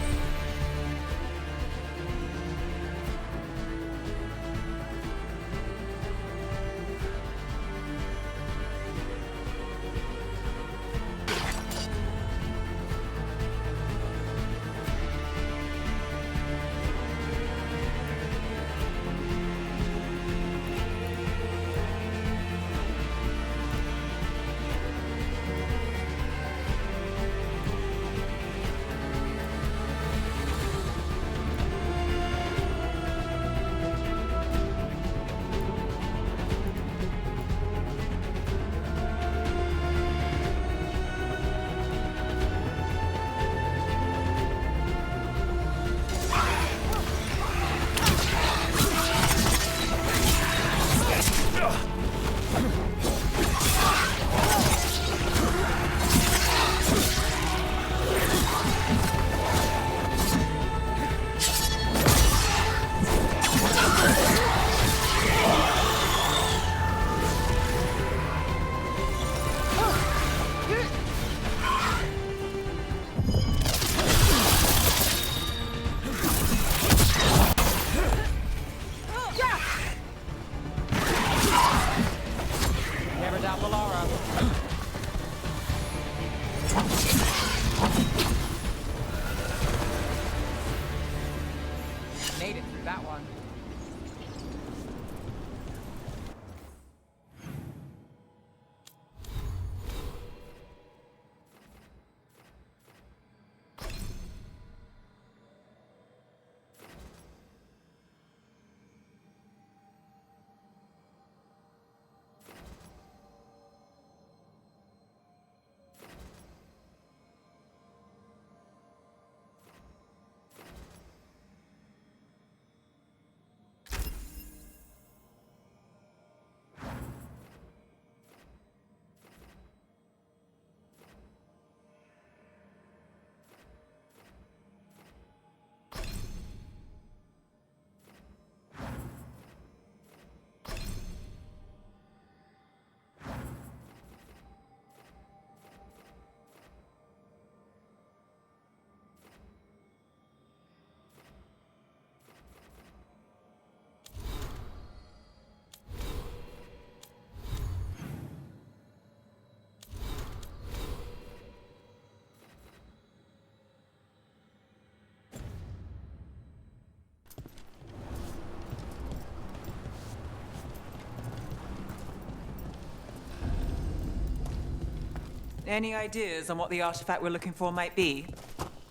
Any ideas on what the artifact we're looking for might be?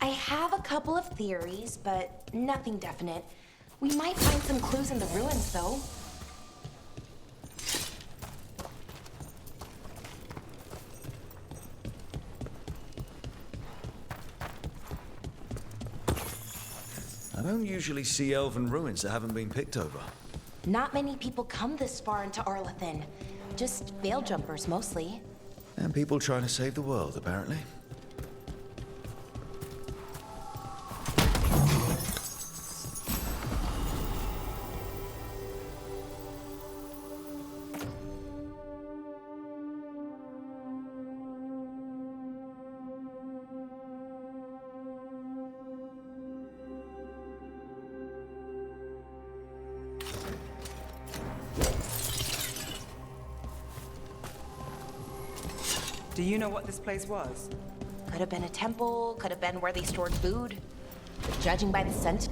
I have a couple of theories, but nothing definite. We might find some clues in the ruins, though. I don't usually see elven ruins that haven't been picked over. Not many people come this far into Arlathan. Just veil jumpers, mostly. And people trying to save the world, apparently. Do you know what this place was? Could have been a temple, could have been where they stored food. But judging by the scent...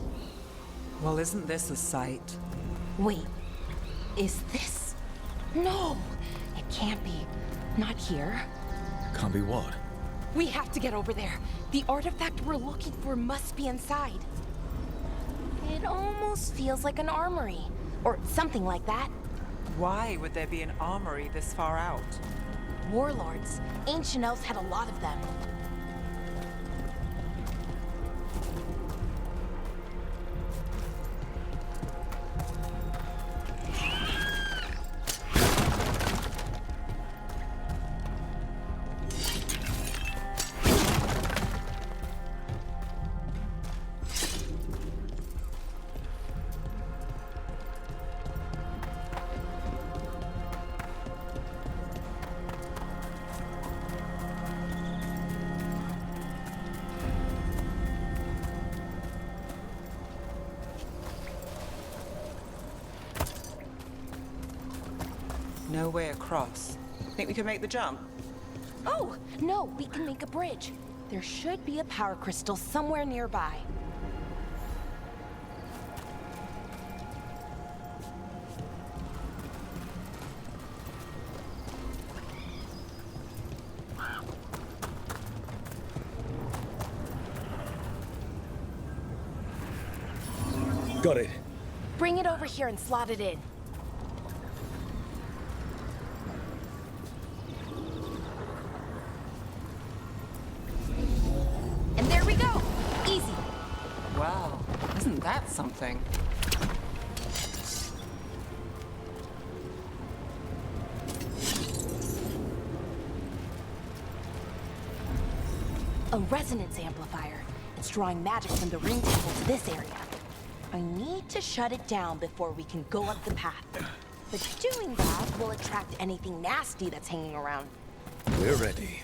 Well, isn't this a sight? Wait, is this... No, it can't be. Not here. Can't be what? We have to get over there. The artifact we're looking for must be inside. It almost feels like an armory, or something like that. Why would there be an armory this far out? Warlords. Ancient elves had a lot of them. No way across. Think we could make the jump? Oh, no, we can make a bridge. There should be a power crystal somewhere nearby. Got it. Bring it over here and slot it in. And there we go! Easy. Wow, isn't that something? A resonance amplifier. It's drawing magic from the ring table to this area. I need to shut it down before we can go up the path. But doing that will attract anything nasty that's hanging around. We're ready.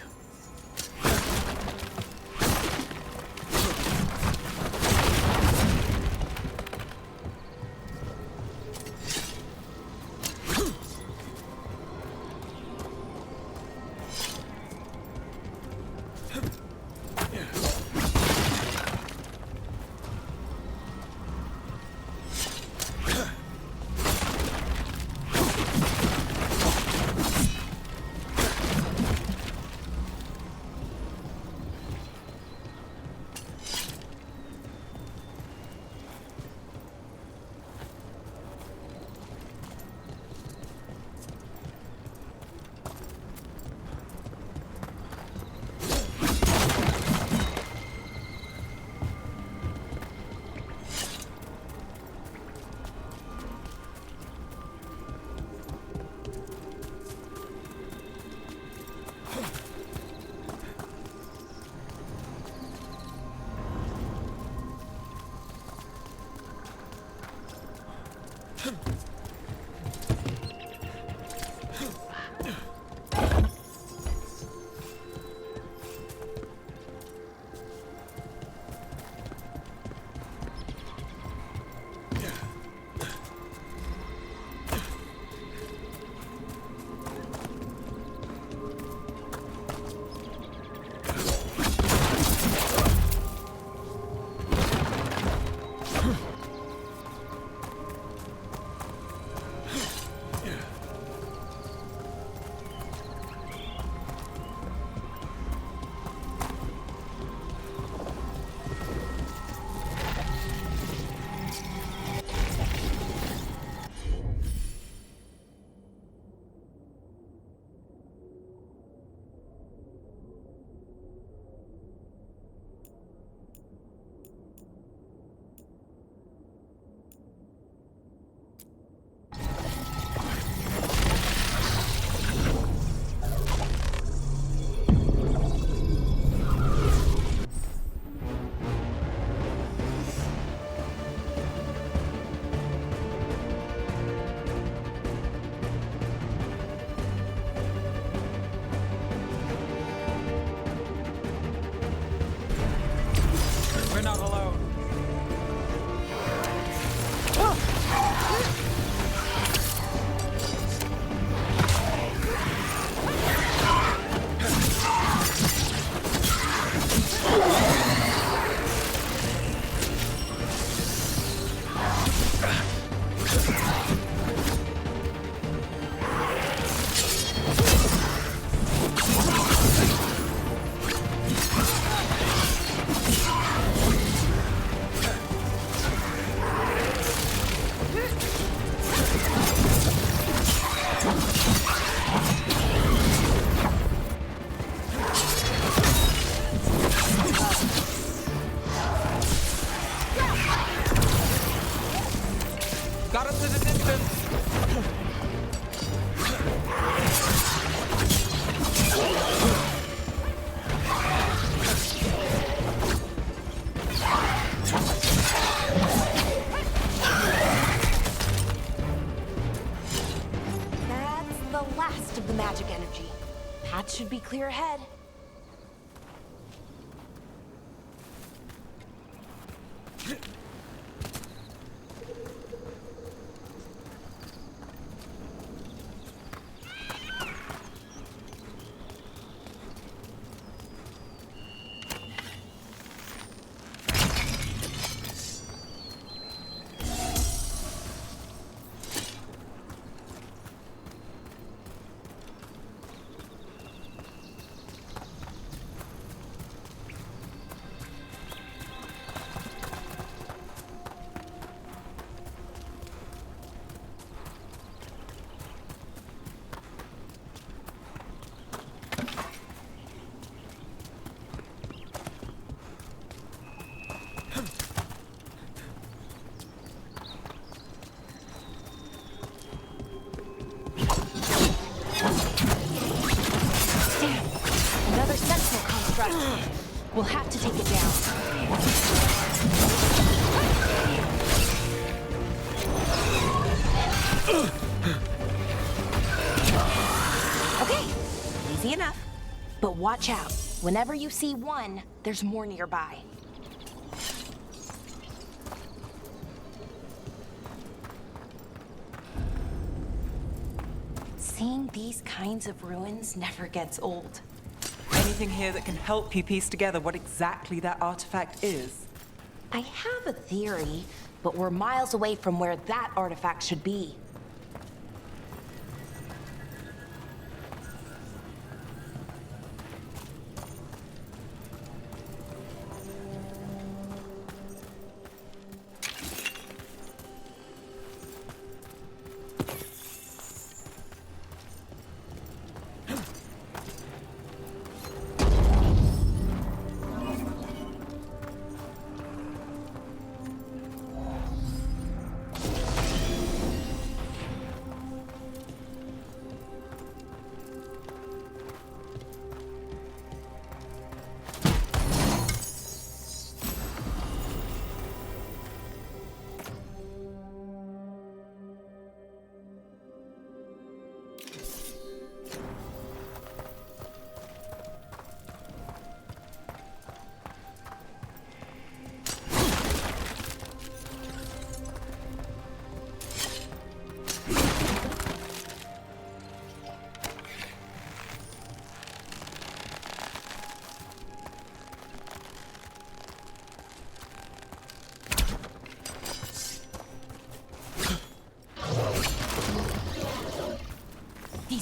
the magic energy. Path should be clear ahead. We'll have to take it down. Okay, easy enough. But watch out. Whenever you see one, there's more nearby. Seeing these kinds of ruins never gets old. Anything here that can help you piece together what exactly that artifact is? I have a theory, but we're miles away from where that artifact should be.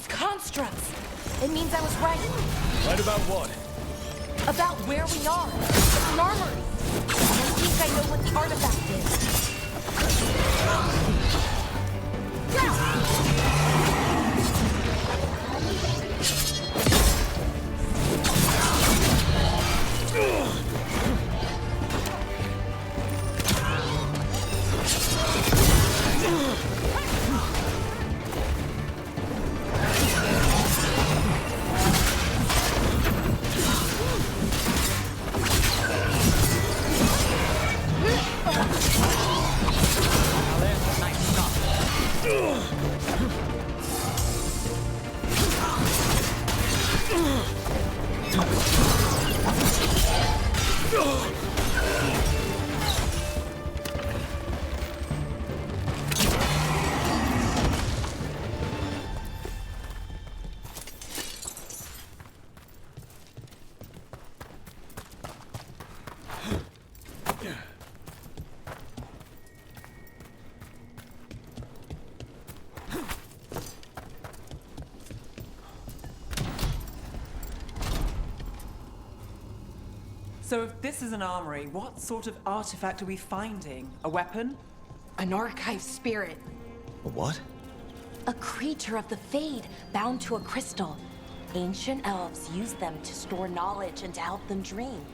Constructs. It means I was right. Right about what? About where we are. It's an armory. I think I know what the artifact is. So if this is an armory, what sort of artifact are we finding? A weapon? An archive spirit. A what? A creature of the Fade, bound to a crystal. Ancient elves use them to store knowledge and to help them dream.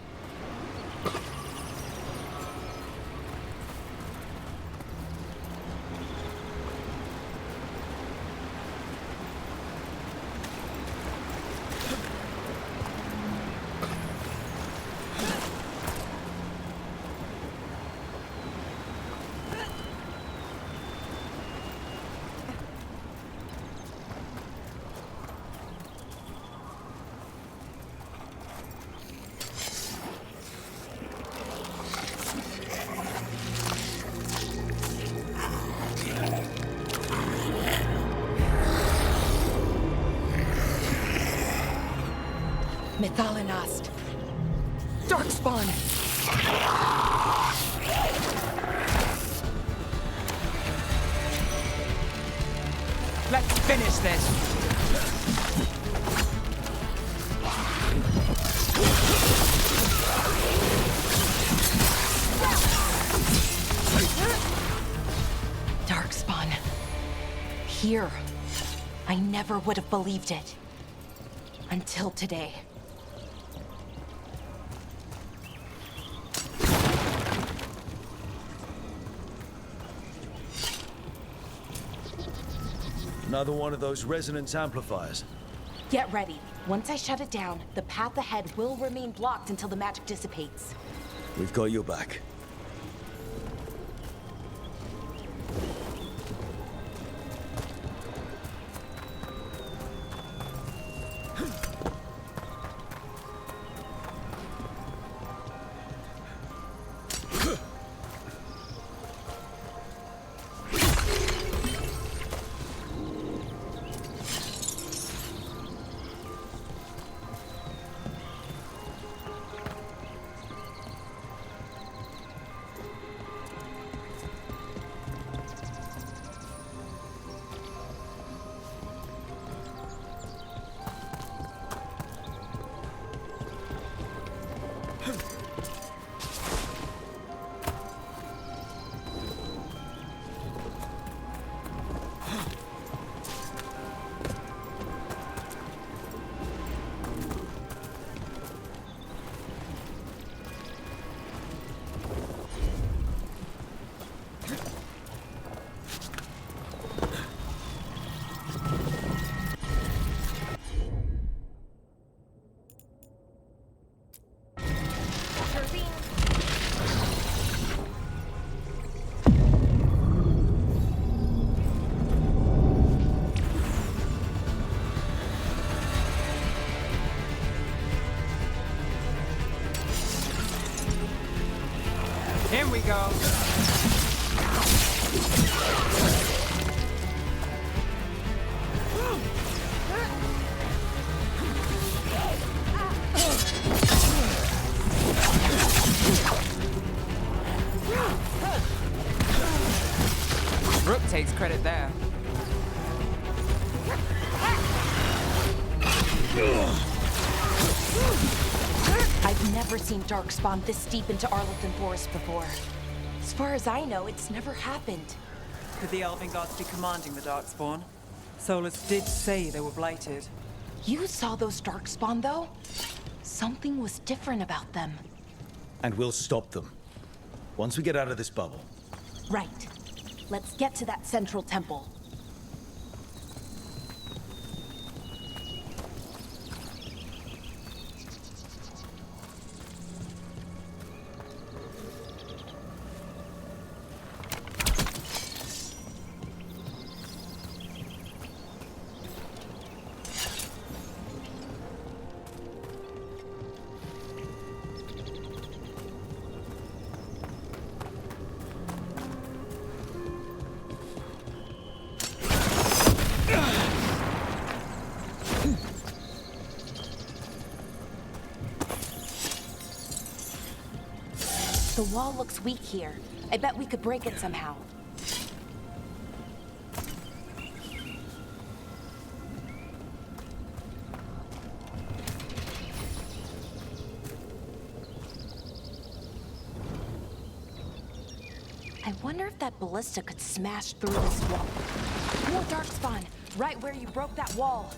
Methalinast. Darkspawn. Let's finish this. Darkspawn. Here. I never would have believed it. Until today. Another one of those resonance amplifiers. Get ready. Once I shut it down, the path ahead will remain blocked until the magic dissipates. We've got your back. Here we go. Rook takes credit there. I've never seen Darkspawn this deep into Arlington Forest before. As far as I know, it's never happened. Could the Elven Gods be commanding the Darkspawn? Solus did say they were blighted. You saw those Darkspawn, though? Something was different about them. And we'll stop them. Once we get out of this bubble. Right. Let's get to that central temple. The wall looks weak here. I bet we could break it somehow. I wonder if that ballista could smash through this wall. More Darkspawn, right where you broke that wall.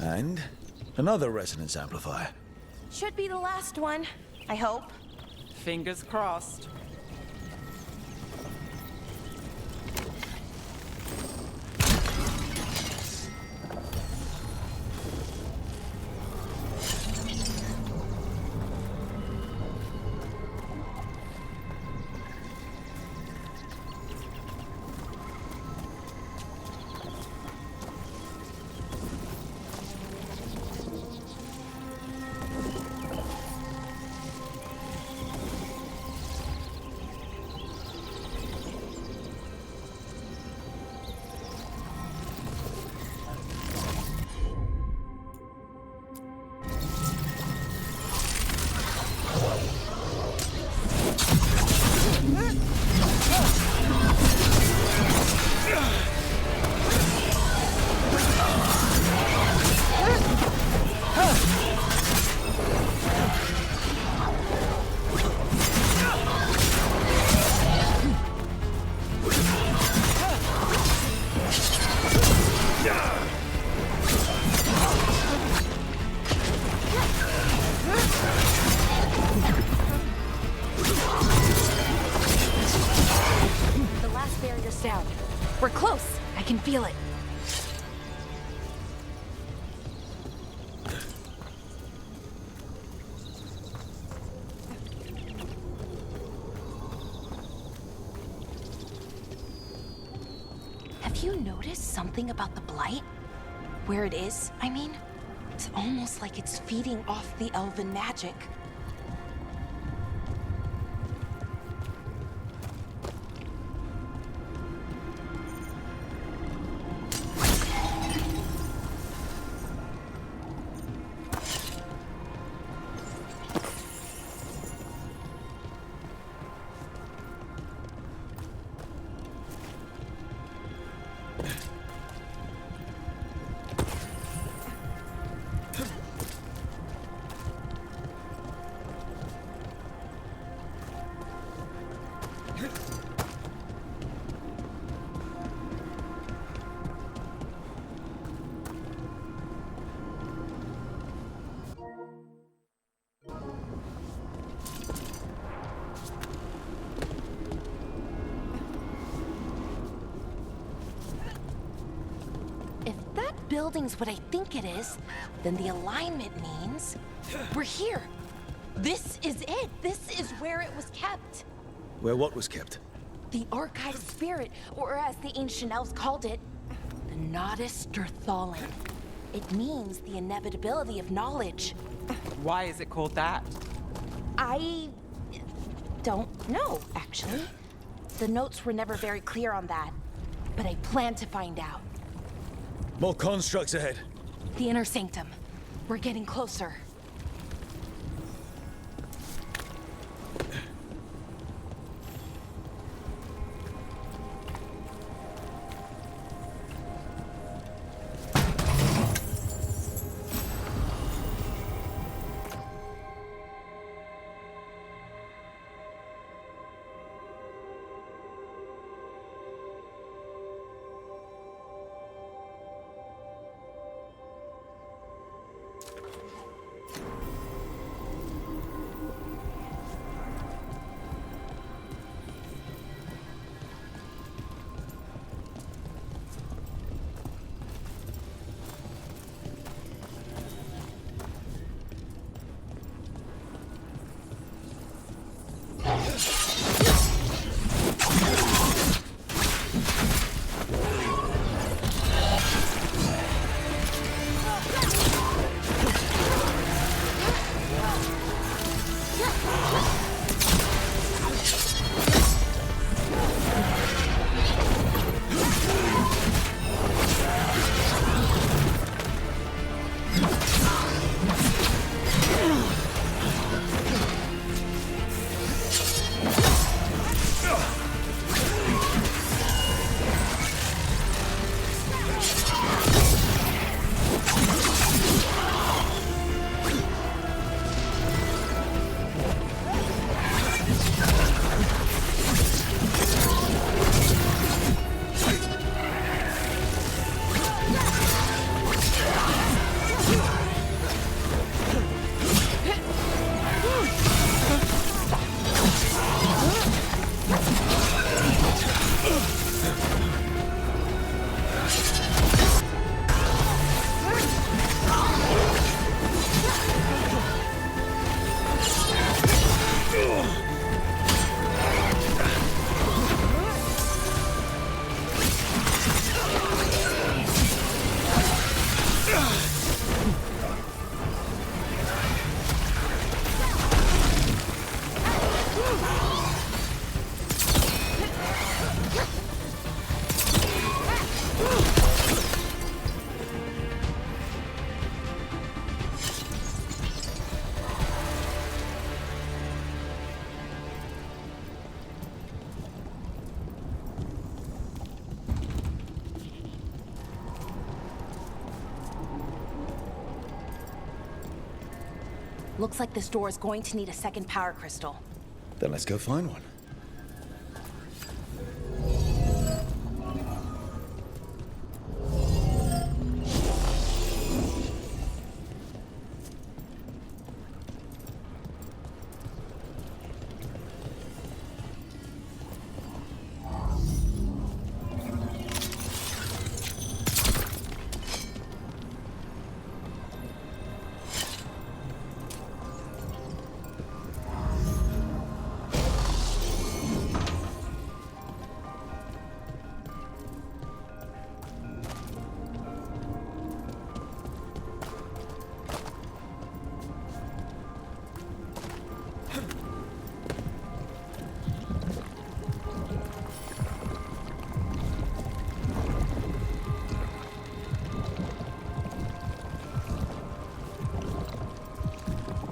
And another resonance amplifier. Should be the last one, I hope. Fingers crossed. Down. We're close. I can feel it. Have you noticed something about the blight? Where it is, I mean? It's almost like it's feeding off the elven magic. Building's what I think it is, then the alignment means we're here. This is it. This is where it was kept. Where what was kept? The archive spirit, or as the ancient elves called it, the Nodus Derthalin. It means the inevitability of knowledge. Why is it called that? I don't know, actually. The notes were never very clear on that, but I plan to find out. More constructs ahead. The inner sanctum. We're getting closer. Looks like this door is going to need a second power crystal. Then let's go find one.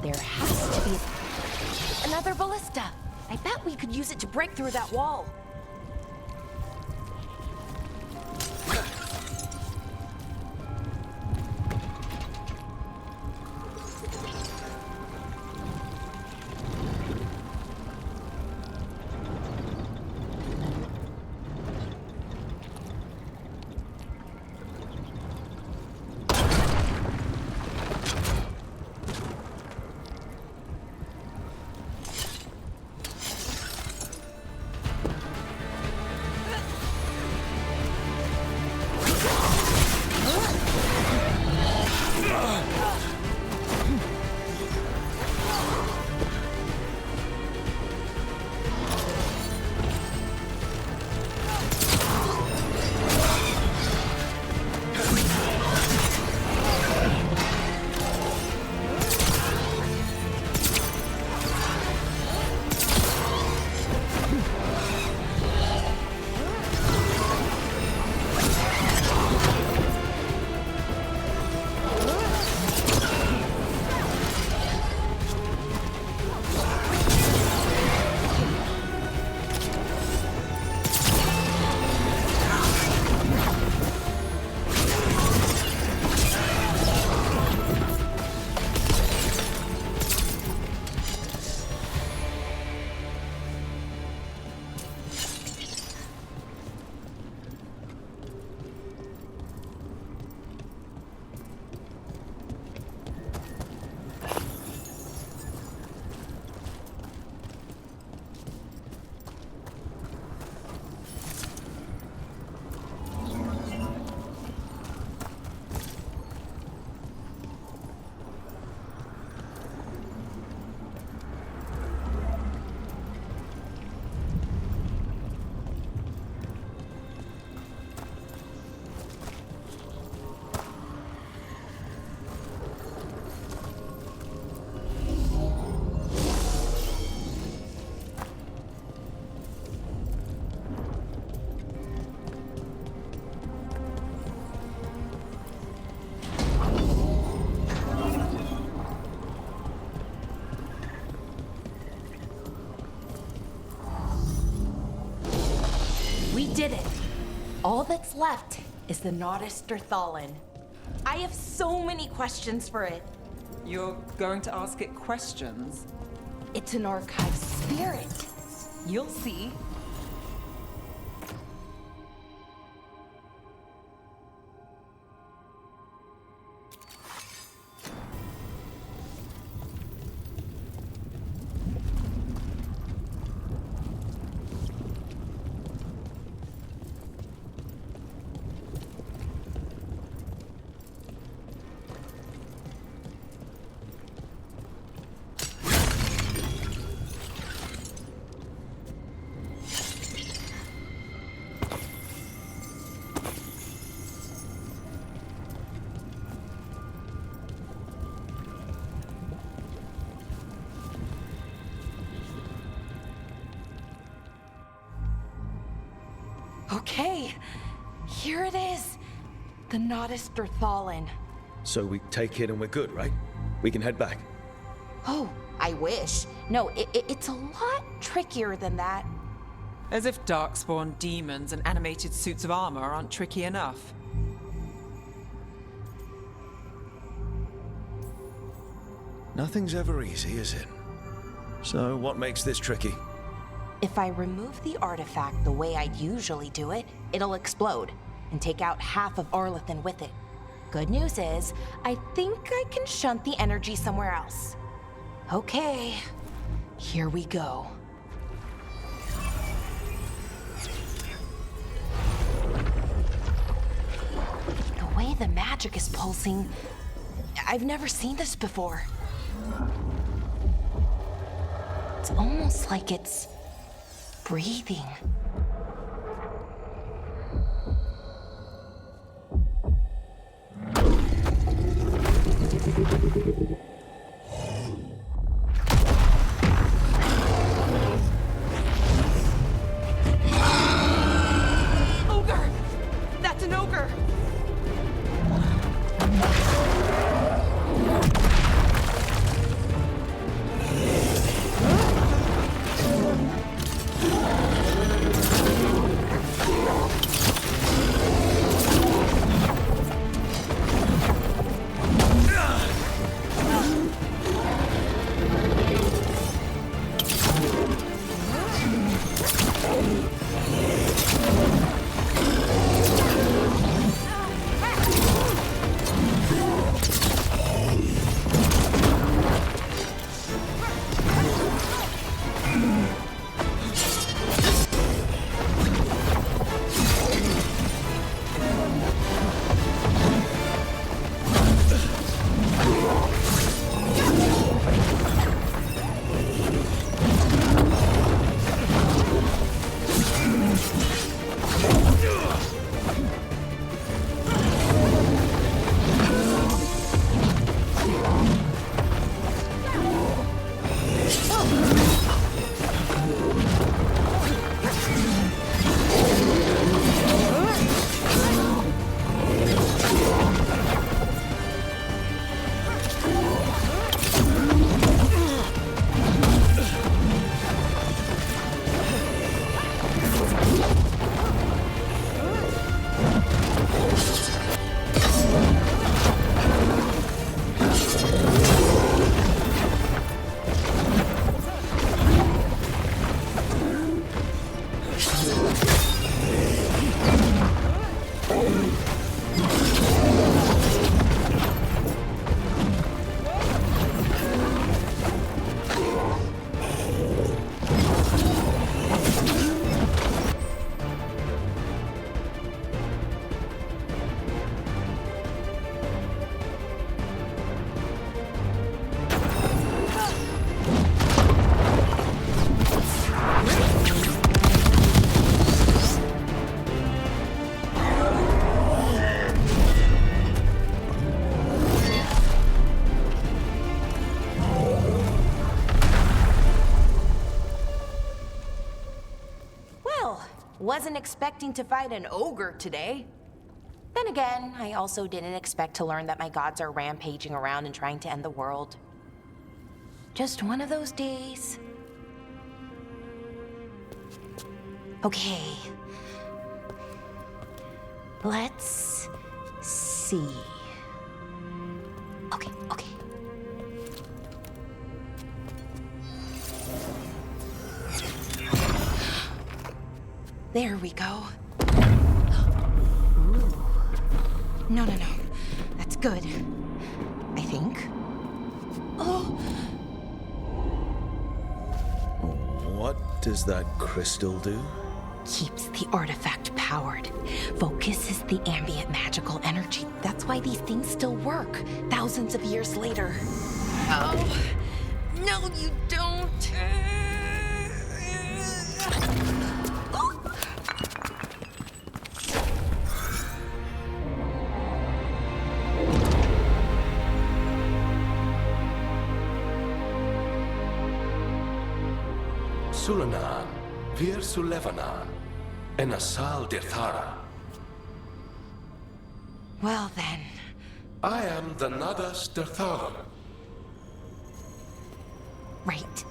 There has to be another ballista. I bet we could use it to break through that wall. Did it. All that's left is the Nodus Thallen. I have so many questions for it. You're going to ask it questions? It's an archive spirit. You'll see. Okay, here it is. The Nodus Thallen. So we take it and we're good, right? We can head back. Oh, I wish. No, it's a lot trickier than that. As if darkspawn demons and animated suits of armor aren't tricky enough. Nothing's ever easy, is it? So, what makes this tricky? If I remove the artifact the way I usually do it, it'll explode and take out half of Arlethan with it. Good news is, I think I can shunt the energy somewhere else. Okay, here we go. The way the magic is pulsing, I've never seen this before. It's almost like it's breathing. Ogre! That's an ogre! Wasn't expecting to fight an ogre today. Then again, I also didn't expect to learn that my gods are rampaging around and trying to end the world. Just one of those days. Okay. Let's see. Okay. There we go. Ooh. No. That's good. I think. Oh! What does that crystal do? Keeps the artifact powered. Focuses the ambient magical energy. That's why these things still work, thousands of years later. Oh! No, you don't! Sulanan, Vir Sulevanan, and Asal Dirthara. Well then. I am the Nadas Dirthara. Right,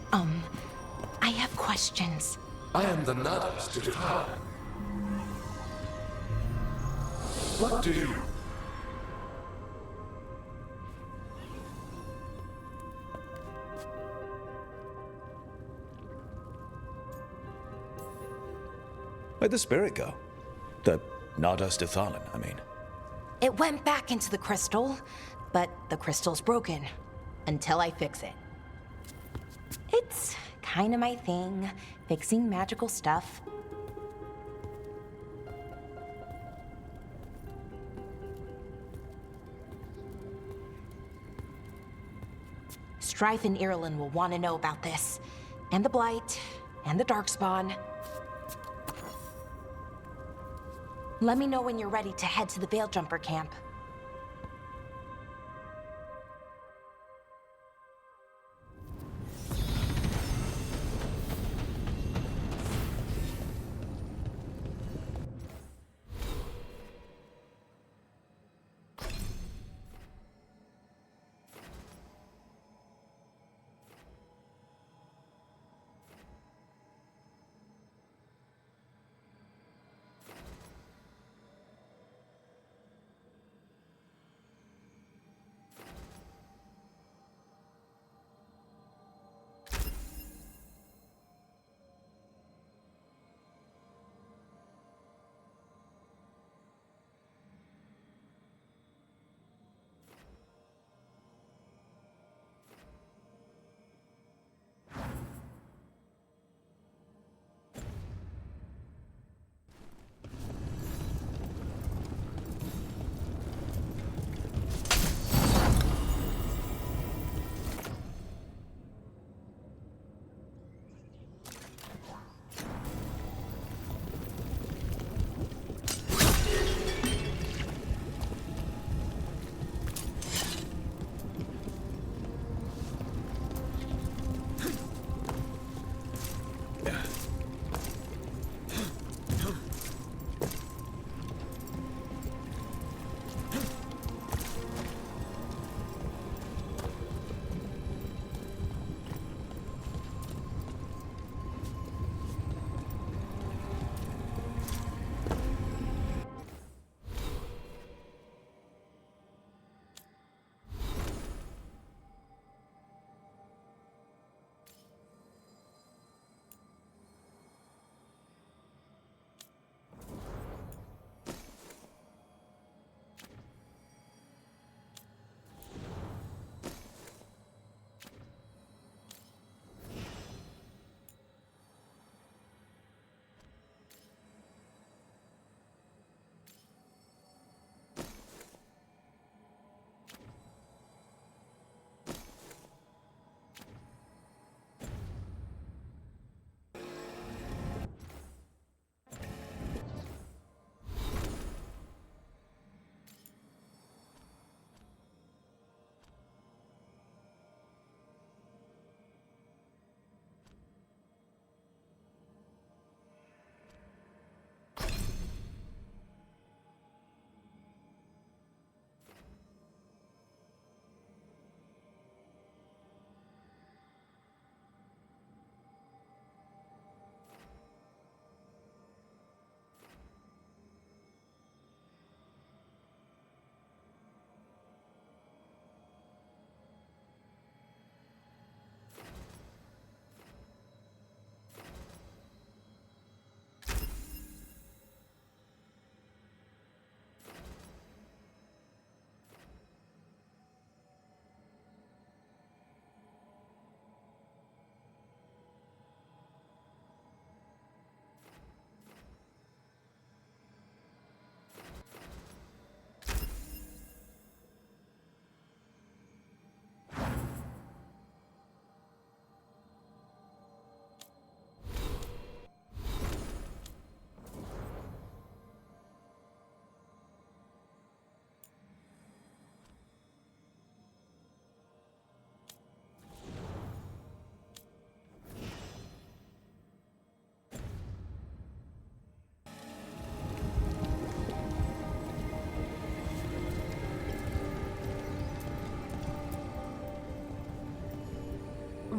I have questions. I am the Nadas Dirthara. What do you... Where'd the spirit go? The Nadas Dathalan, I mean. It went back into the crystal, but the crystal's broken. Until I fix it. It's kind of my thing, fixing magical stuff. Strife and Irulan will want to know about this. And the Blight, and the Darkspawn. Let me know when you're ready to head to the Veil Jumper camp.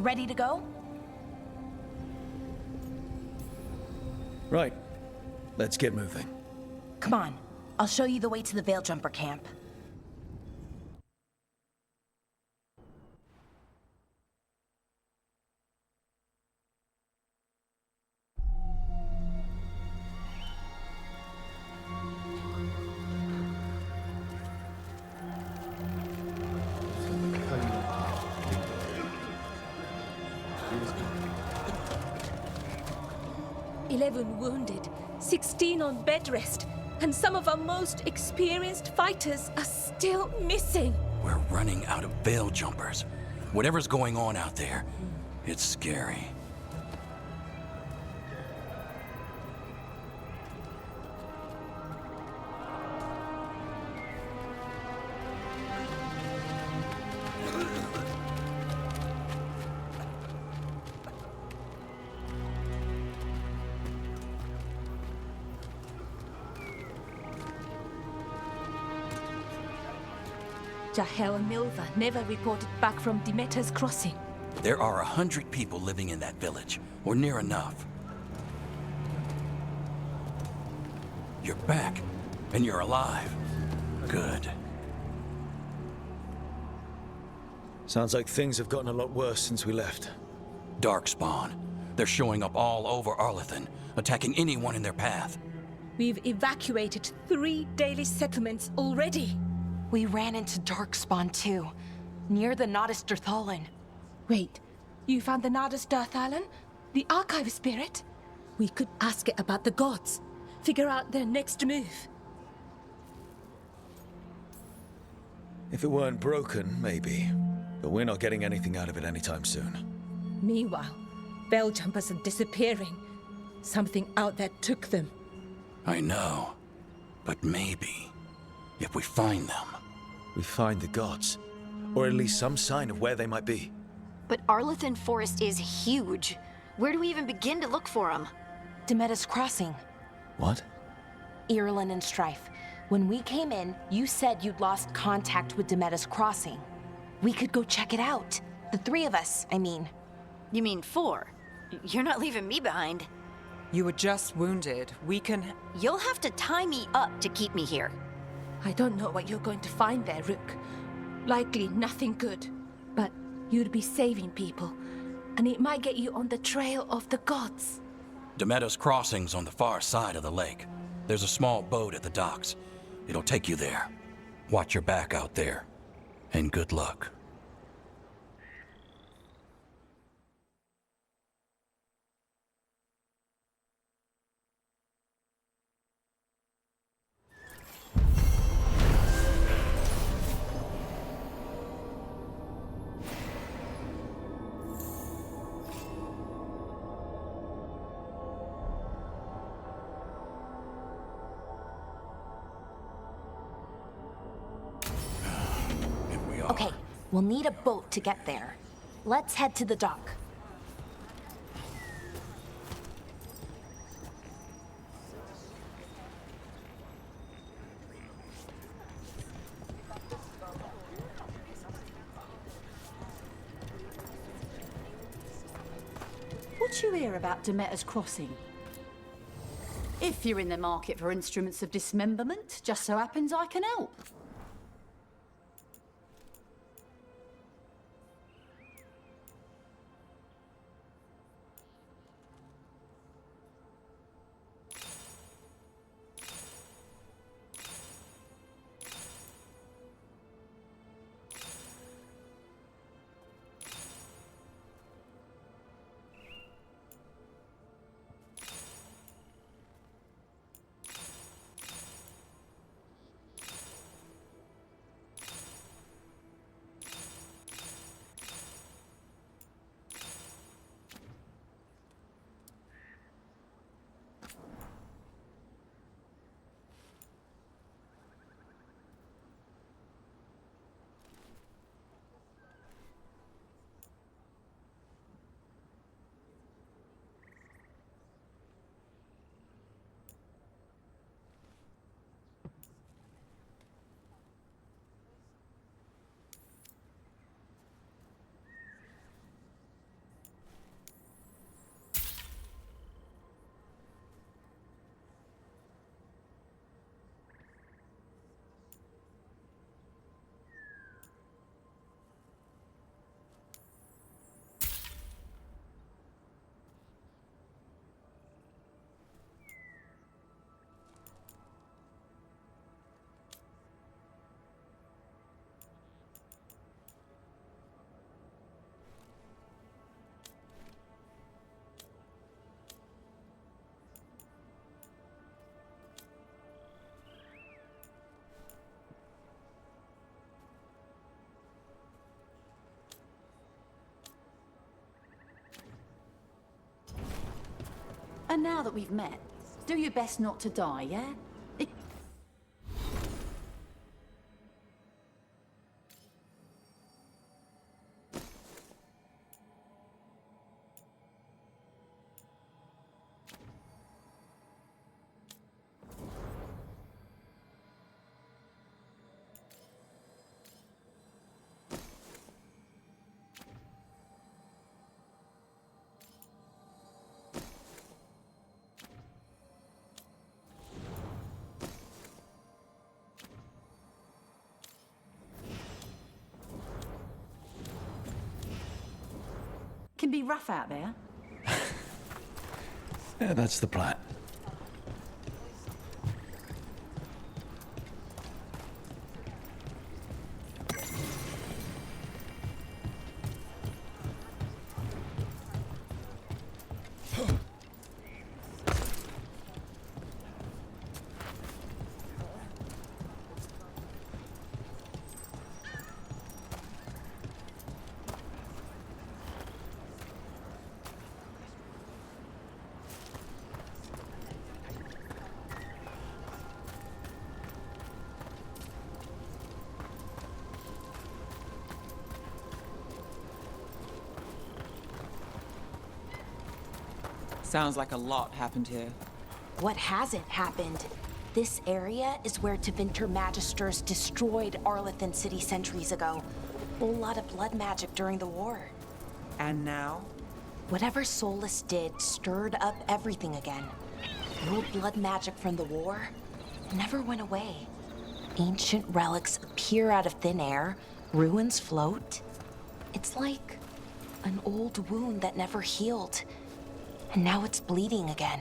Ready to go? Right. Let's get moving. Come on. I'll show you the way to the Veil Jumper camp. 11 wounded, 16 on bed rest, and some of our most experienced fighters are still missing. We're running out of veil jumpers. Whatever's going on out there, it's scary. Jahel and Milva never reported back from Demeter's crossing. There are 100 people living in that village, or near enough. You're back, and you're alive. Good. Sounds like things have gotten a lot worse since we left. Darkspawn. They're showing up all over Arlethan, attacking anyone in their path. We've evacuated 3 daily settlements already. We ran into Darkspawn too, near the Nodus Dirthalin. Wait, you found the Nodus Dirthalin? The archive spirit? We could ask it about the gods. Figure out their next move. If it weren't broken, maybe. But we're not getting anything out of it anytime soon. Meanwhile, bell jumpers are disappearing. Something out there took them. I know. But maybe, if we find them... We find the gods. Or at least some sign of where they might be. But Arlethan Forest is huge. Where do we even begin to look for them? Demeter's Crossing. What? Irulan and Strife. When we came in, you said you'd lost contact with Demeter's Crossing. We could go check it out. The 3 of us, I mean. You mean 4? You're not leaving me behind. You were just wounded. We can... You'll have to tie me up to keep me here. I don't know what you're going to find there, Rook. Likely nothing good. But you'd be saving people, and it might get you on the trail of the gods. Demeter's Crossing's on the far side of the lake. There's a small boat at the docks. It'll take you there. Watch your back out there. And good luck. Okay, we'll need a boat to get there. Let's head to the dock. What you hear about Demeter's Crossing? If you're in the market for instruments of dismemberment, just so happens I can help. And now that we've met, do your best not to die, yeah? Can be rough out there. Yeah, that's the plan. Sounds like a lot happened here. What hasn't happened? This area is where Tevinter Magisters destroyed Arlethan City centuries ago. Whole lot of blood magic during the war. And now? Whatever Solus did stirred up everything again. The old blood magic from the war never went away. Ancient relics appear out of thin air, ruins float. It's like an old wound that never healed. And now it's bleeding again.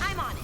I'm on it.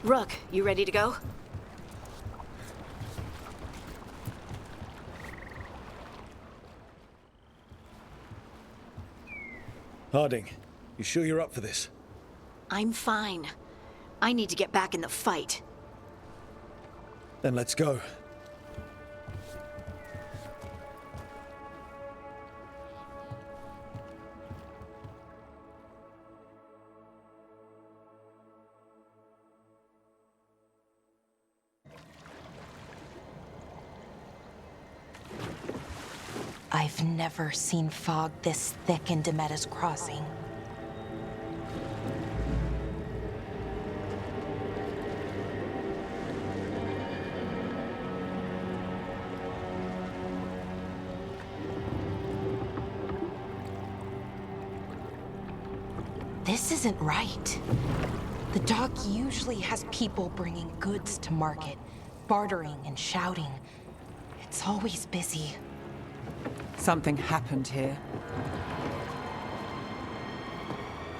Rook, you ready to go? Harding, you sure you're up for this? I'm fine. I need to get back in the fight. Then let's go. I've never seen fog this thick in Demetta's Crossing. This isn't right. The dock usually has people bringing goods to market, bartering and shouting. It's always busy. Something happened here.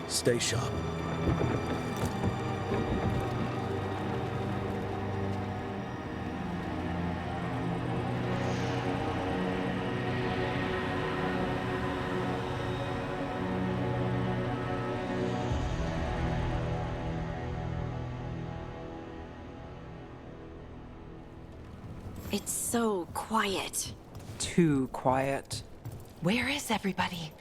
Stay sharp. It's so quiet. Too quiet. Where is everybody?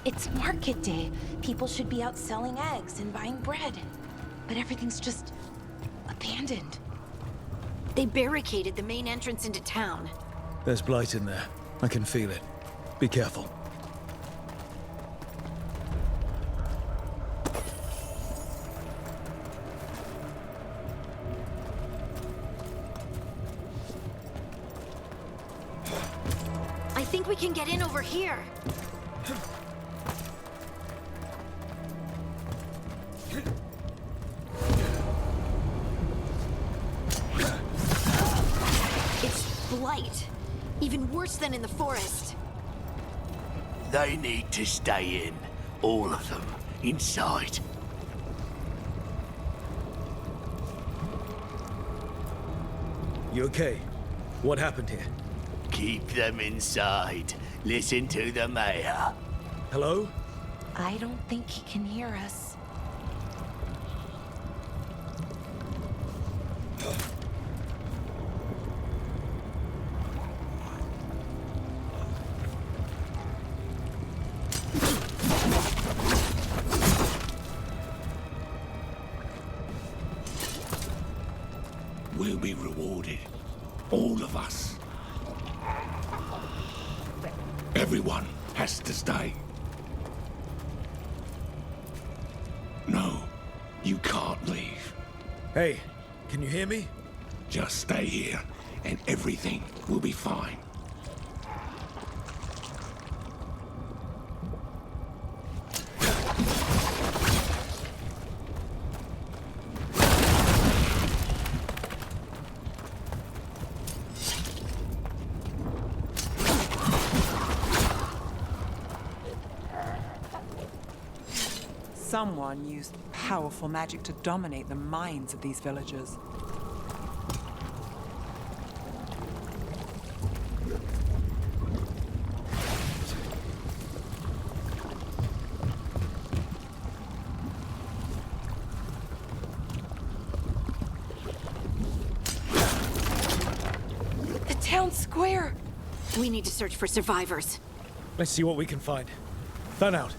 It's market day. People should be out selling eggs and buying bread. But everything's just abandoned. They barricaded the main entrance into town. There's blight in there. I can feel it. Be careful. I think we can get in over here. Blight. Even worse than in the forest. They need to stay in. All of them. Inside. You okay? What happened here? Keep them inside. Listen to the mayor. Hello? I don't think he can hear us. We'll be rewarded. All of us. Everyone has to stay. No, you can't leave. Hey, can you hear me? Just stay here, and everything will be fine. Someone used powerful magic to dominate the minds of these villagers. The town square! We need to search for survivors. Let's see what we can find. Fan out.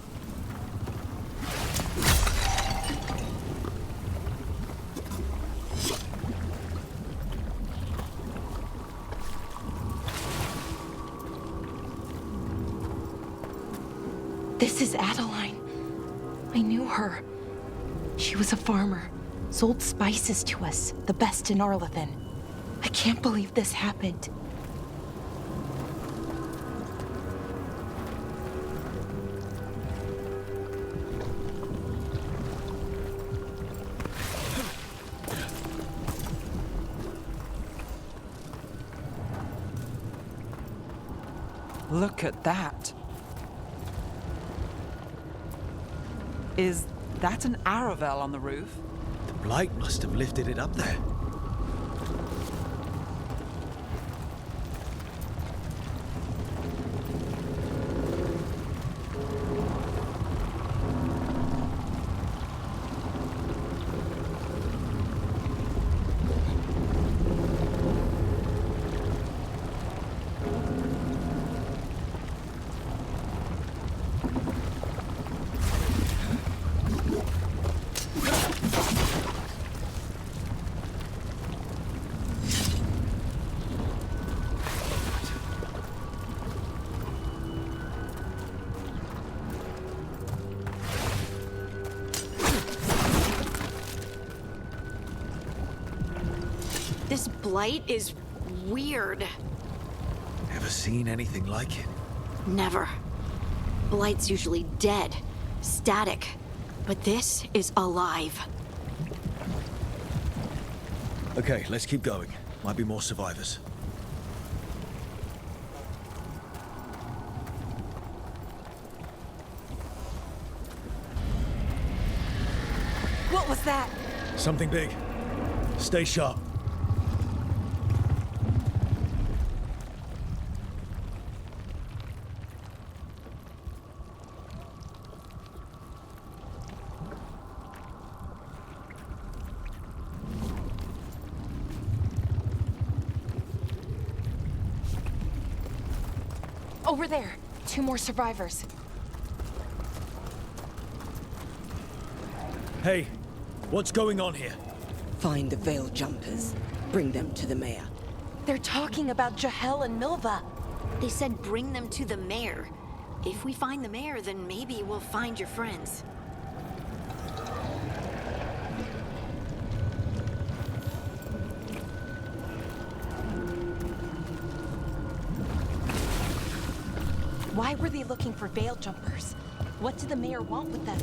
This is Adeline. I knew her. She was a farmer, sold spices to us, the best in Arlathan. I can't believe this happened. Look at that. Is that an Aravel on the roof? The blight must have lifted it up there. This blight is weird. Ever seen anything like it? Never. Blight's usually dead, static. But this is alive. Okay, let's keep going. Might be more survivors. What was that? Something big. Stay sharp. Over there. 2 more survivors. Hey, what's going on here? Find the Veil Jumpers. Bring them to the mayor. They're talking about Jahel and Milva. They said bring them to the mayor. If we find the mayor, then maybe we'll find your friends. Why were they looking for Veil Jumpers? What did the mayor want with them?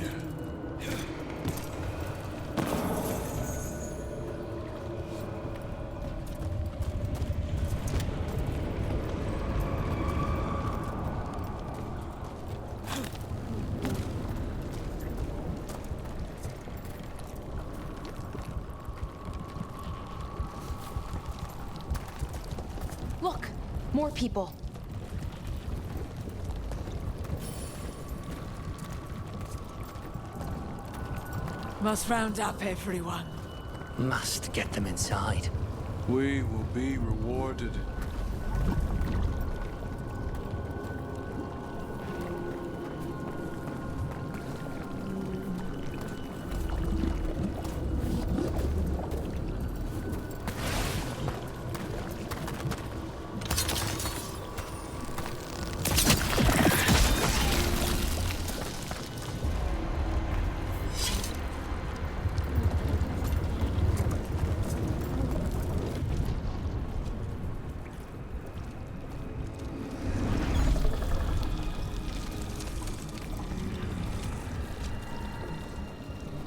Look, more people. Must round up everyone. Must get them inside. We will be rewarded.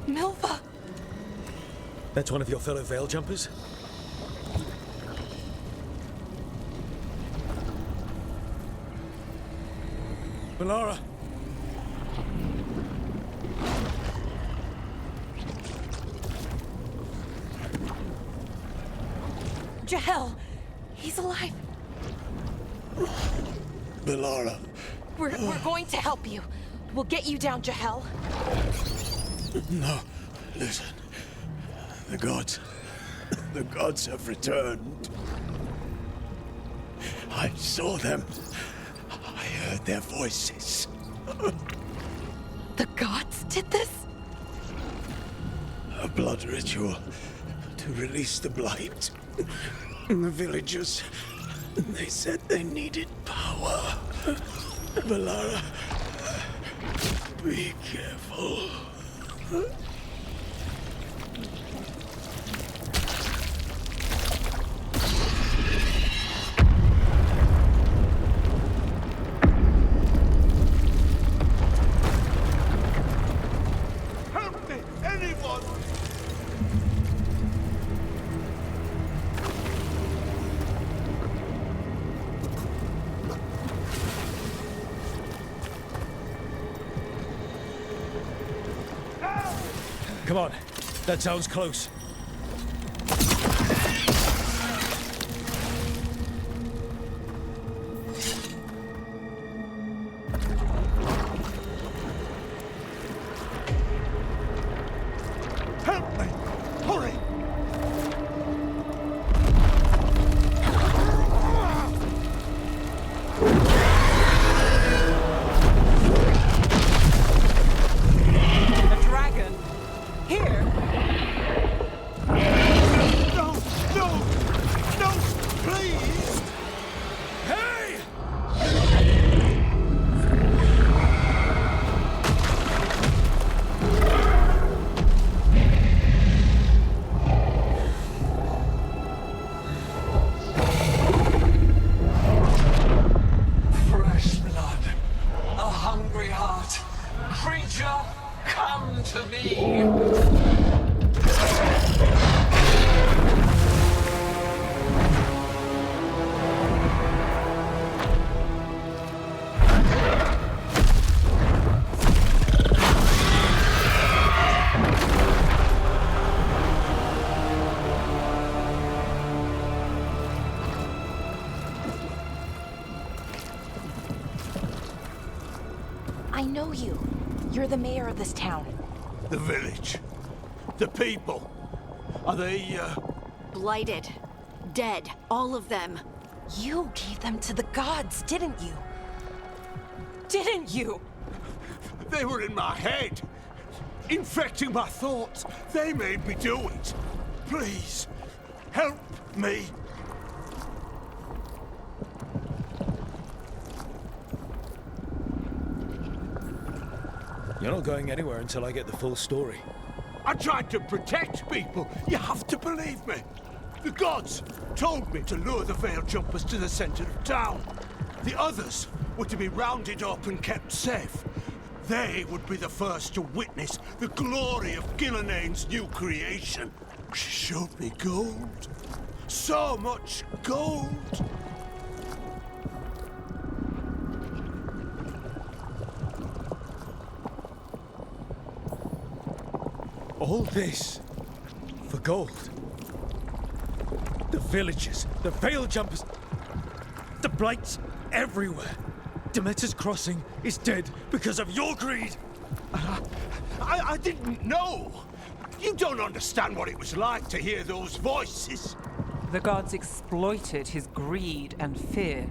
Milva! That's one of your fellow Veil Jumpers? Melara! Jahel! He's alive! Melara. We're going to help you. We'll get you down, Jahel. No, listen. The gods have returned. I saw them. I heard their voices. The gods did this? A blood ritual to release the blight. And the villagers, they said they needed power. Melara, be careful. Come on. That sounds close. Help me! Hurry! A dragon? Here? No! No! No! Please! Hey! Fresh blood, a hungry heart. Creature, come to me. I know you. You're the mayor of this town. The village. The people. Are they, Blighted. Dead. All of them. You gave them to the gods, didn't you? Didn't you? They were in my head. Infecting my thoughts. They made me do it. Please, help me. You're not going anywhere until I get the full story. I tried to protect people. You have to believe me. The gods told me to lure the Veil Jumpers to the center of town. The others were to be rounded up and kept safe. They would be the first to witness the glory of Gilnenane's new creation. She showed me gold. So much gold. All this for gold. The villagers, the Veil Jumpers, the Blights everywhere. Demeter's Crossing is dead because of your greed. I didn't know. You don't understand what it was like to hear those voices. The gods exploited his greed and fear.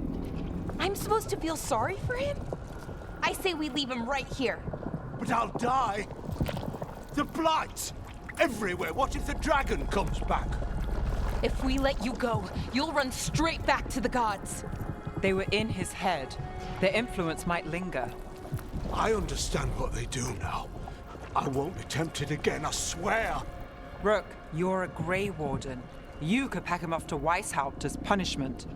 I'm supposed to feel sorry for him? I say we leave him right here. But I'll die. The Blights everywhere. What if the dragon comes back? If we let you go, you'll run straight back to the gods. They were in his head. Their influence might linger. I understand what they do now. I won't be tempted again, I swear. Rook, you're a Grey Warden. You could pack him off to Weishaupt as punishment.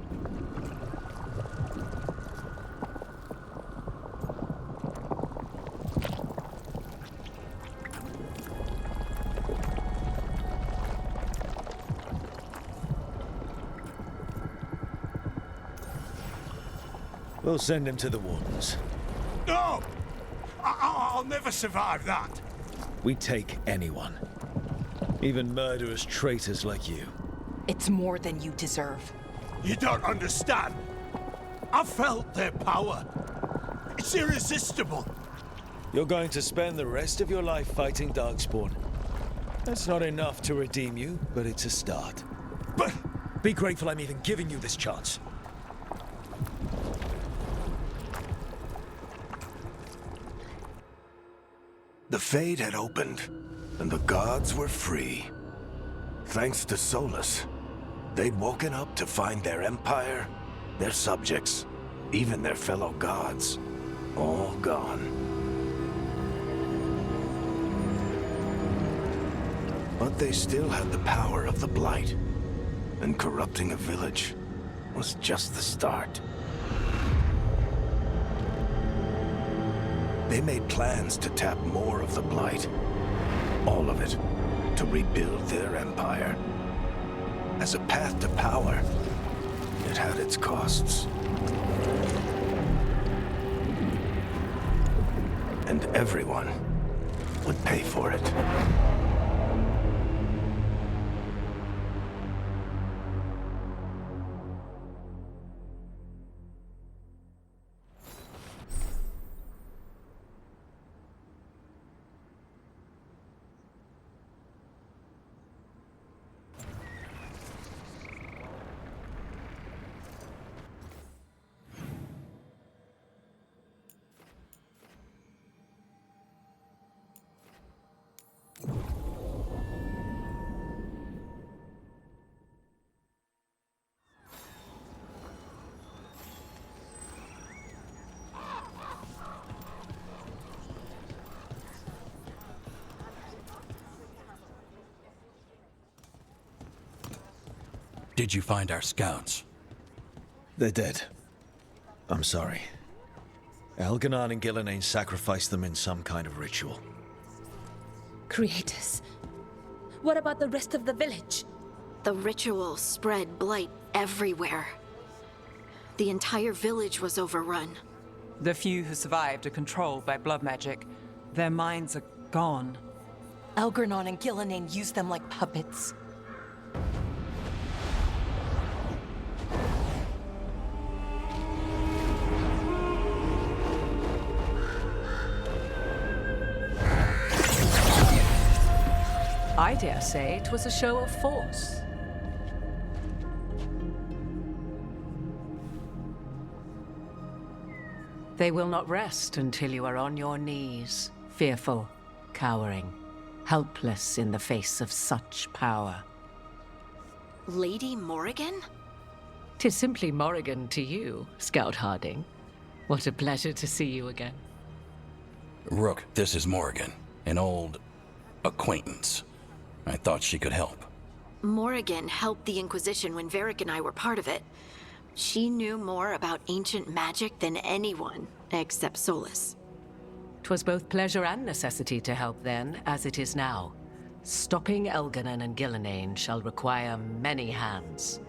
We'll send him to the Wardens. No! I'll never survive that. We take anyone. Even murderous traitors like you. It's more than you deserve. You don't understand. I felt their power. It's irresistible. You're going to spend the rest of your life fighting Darkspawn. That's not enough to redeem you, but it's a start. But... Be grateful I'm even giving you this chance. The Fade had opened, and the gods were free. Thanks to Solus, they'd woken up to find their empire, their subjects, even their fellow gods, all gone. But they still had the power of the Blight, and corrupting a village was just the start. They made plans to tap more of the Blight. All of it, to rebuild their empire. As a path to power, it had its costs. And everyone would pay for it. Did you find our scouts? They're dead. I'm sorry. Elganon and Gillenane sacrificed them in some kind of ritual. Creators. What about the rest of the village? The ritual spread blight everywhere. The entire village was overrun. The few who survived are controlled by blood magic. Their minds are gone. Elganon and Gillenane used them like puppets. I dare say it was a show of force. They will not rest until you are on your knees, fearful, cowering, helpless in the face of such power. Lady Morrigan? 'Tis simply Morrigan to you, Scout Harding. What a pleasure to see you again. Rook, this is Morrigan, an old acquaintance. I thought she could help. Morrigan helped the Inquisition when Varric and I were part of it. She knew more about ancient magic than anyone, except Solus. 'Twas both pleasure and necessity to help then, as it is now. Stopping Elganon and Gillenane shall require many hands.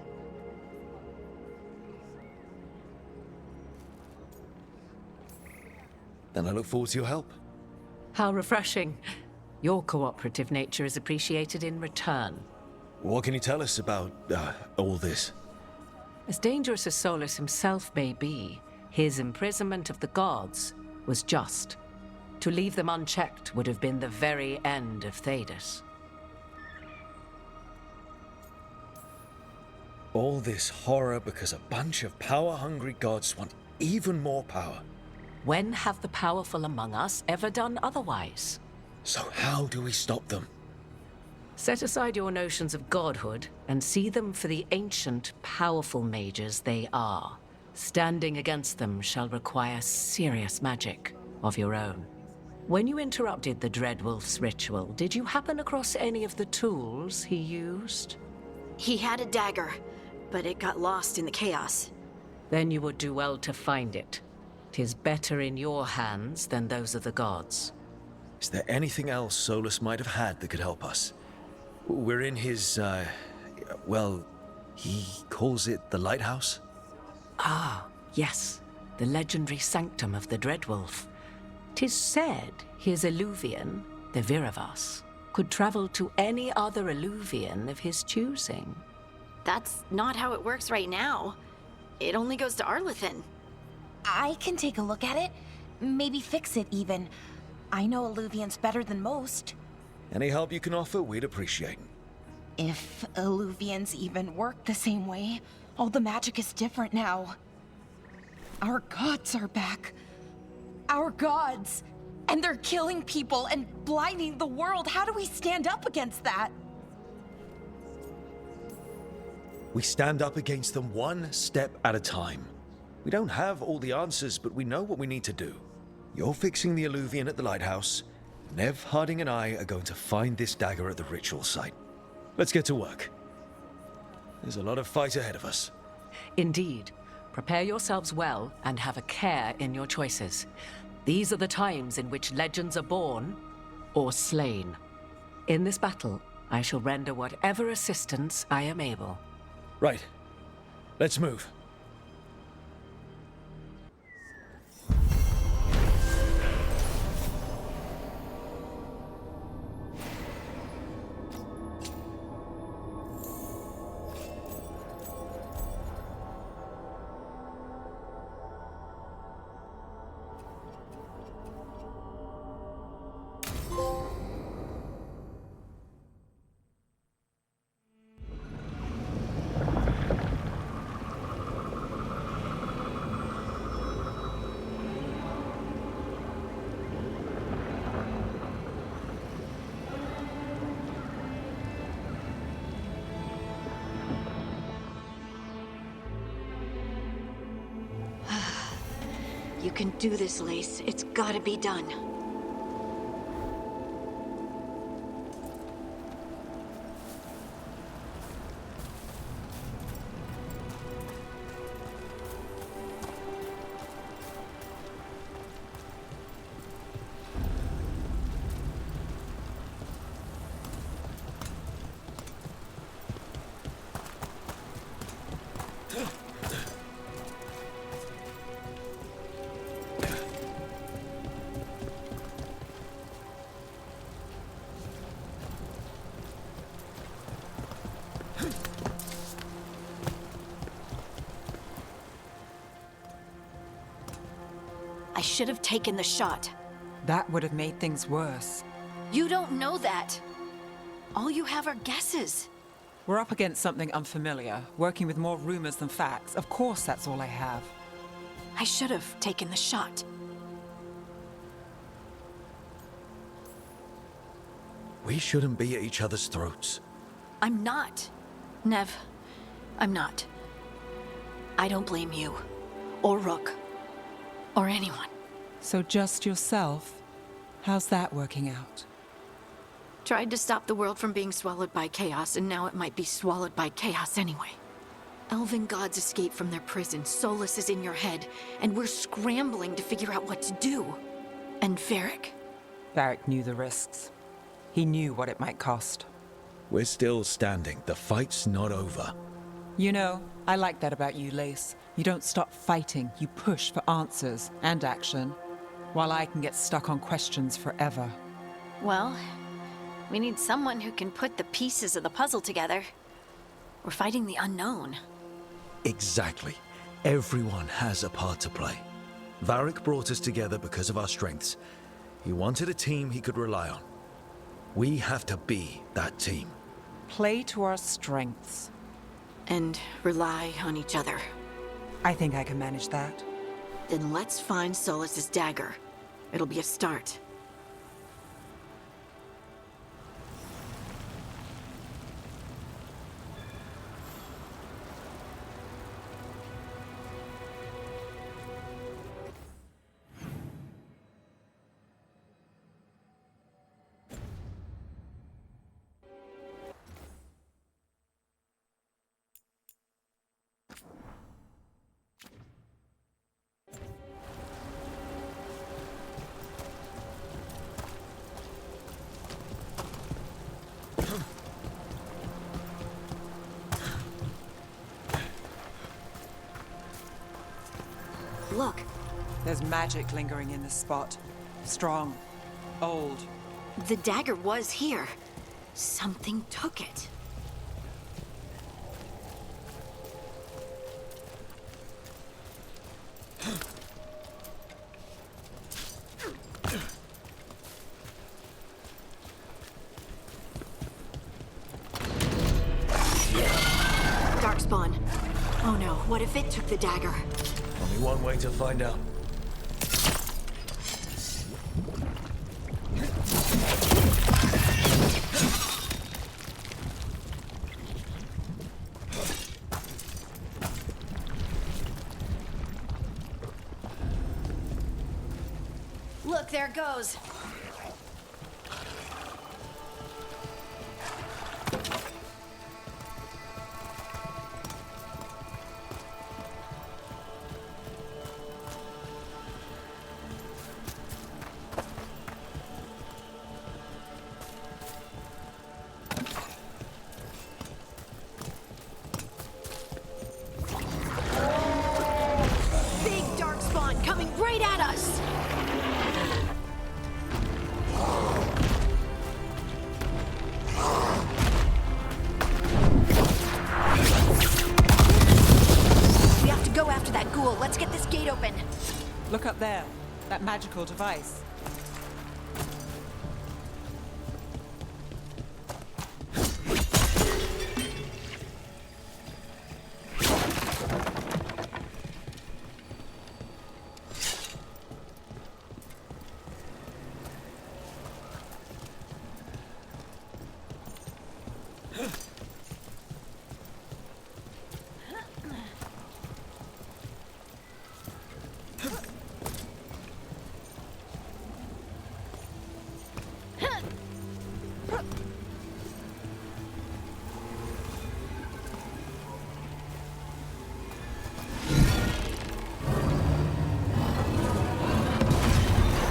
Then I look forward to your help. How refreshing. Your cooperative nature is appreciated in return. What can you tell us about, all this? As dangerous as Solus himself may be, his imprisonment of the gods was just. To leave them unchecked would have been the very end of Thedas. All this horror because a bunch of power-hungry gods want even more power. When have the powerful among us ever done otherwise? So how do we stop them? Set aside your notions of godhood and see them for the ancient, powerful mages they are. Standing against them shall require serious magic of your own. When you interrupted the Dreadwolf's ritual, did you happen across any of the tools he used? He had a dagger, but it got lost in the chaos. Then you would do well to find it. 'Tis better in your hands than those of the gods. Is there anything else Solus might have had that could help us? We're in his, well, he calls it the lighthouse? Ah, yes. The legendary sanctum of the Dreadwolf. 'Tis said his Illuvian, the Viravas, could travel to any other Illuvian of his choosing. That's not how it works right now. It only goes to Arlethan. I can take a look at it. Maybe fix it, even. I know Illuvians better than most. Any help you can offer, we'd appreciate. If Illuvians even work the same way, all the magic is different now. Our gods are back. Our gods! And they're killing people and blinding the world. How do we stand up against that? We stand up against them one step at a time. We don't have all the answers, but we know what we need to do. You're fixing the Illuvian at the lighthouse. Nev, Harding, and I are going to find this dagger at the ritual site. Let's get to work. There's a lot of fight ahead of us. Indeed. Prepare yourselves well and have a care in your choices. These are the times in which legends are born or slain. In this battle, I shall render whatever assistance I am able. Right. Let's move. You can do this, Lace. It's gotta be done. I should have taken the shot. That would have made things worse. You don't know that. All you have are guesses. We're up against something unfamiliar, working with more rumors than facts. Of course, that's all I have. I should have taken the shot. We shouldn't be at each other's throats. I'm not. Nev, I'm not. I don't blame you, or Rook, or anyone. So just yourself? How's that working out? Tried to stop the world from being swallowed by chaos, and now it might be swallowed by chaos anyway. Elven gods escape from their prison, Solus is in your head, and we're scrambling to figure out what to do. And Varric. Varric knew the risks. He knew what it might cost. We're still standing. The fight's not over. You know, I like that about you, Lace. You don't stop fighting, you push for answers and action, while I can get stuck on questions forever. Well, we need someone who can put the pieces of the puzzle together. We're fighting the unknown. Exactly. Everyone has a part to play. Varric brought us together because of our strengths. He wanted a team he could rely on. We have to be that team. Play to our strengths. And rely on each other. I think I can manage that. Then let's find Solus's dagger. It'll be a start. Look. There's magic lingering in this spot. Strong. Old. The dagger was here. Something took it. Darkspawn. Oh no, what if it took the dagger? Only one way to find out. Look, there it goes. Big darkspawn coming right at us! We have to go after that ghoul. Let's get this gate open. Look up there. That magical device.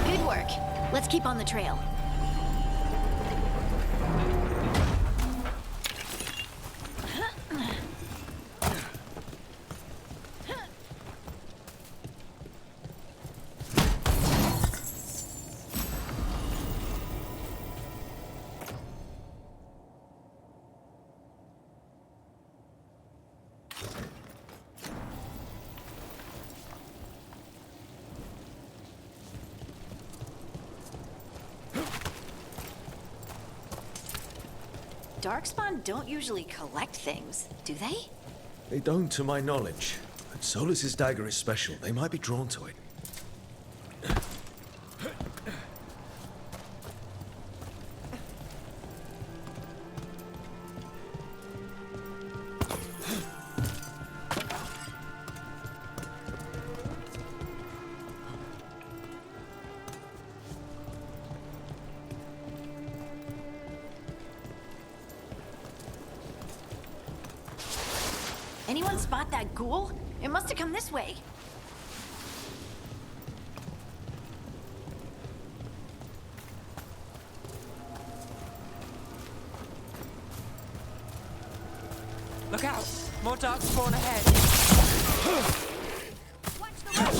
Good work. Let's keep on the trail. Darkspawn don't usually collect things, do they? They don't, to my knowledge. But Solus's dagger is special. They might be drawn to it. Anyone spot that ghoul? It must have come this way. Look out! More dark spawn ahead. Watch the road!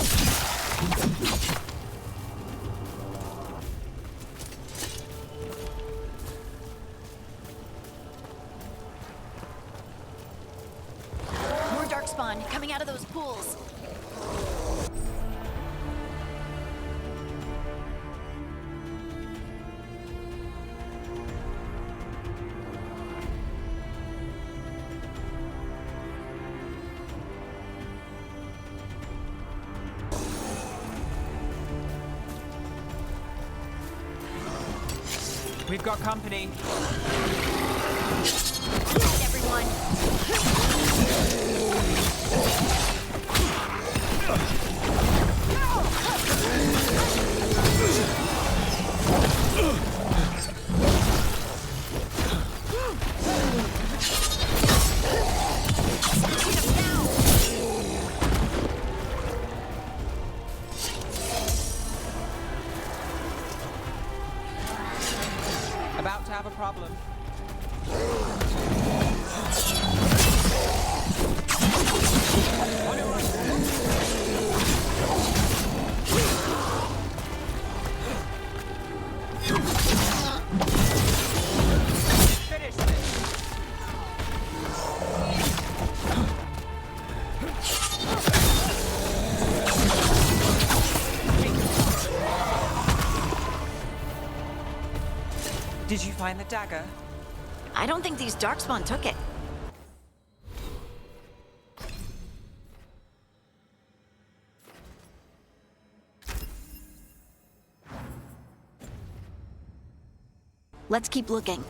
More darkspawn coming out of those pools. We've got company. Right, everyone. About to have a problem. Finish this. Did you find the dagger? I don't think these darkspawn took it. Let's keep looking.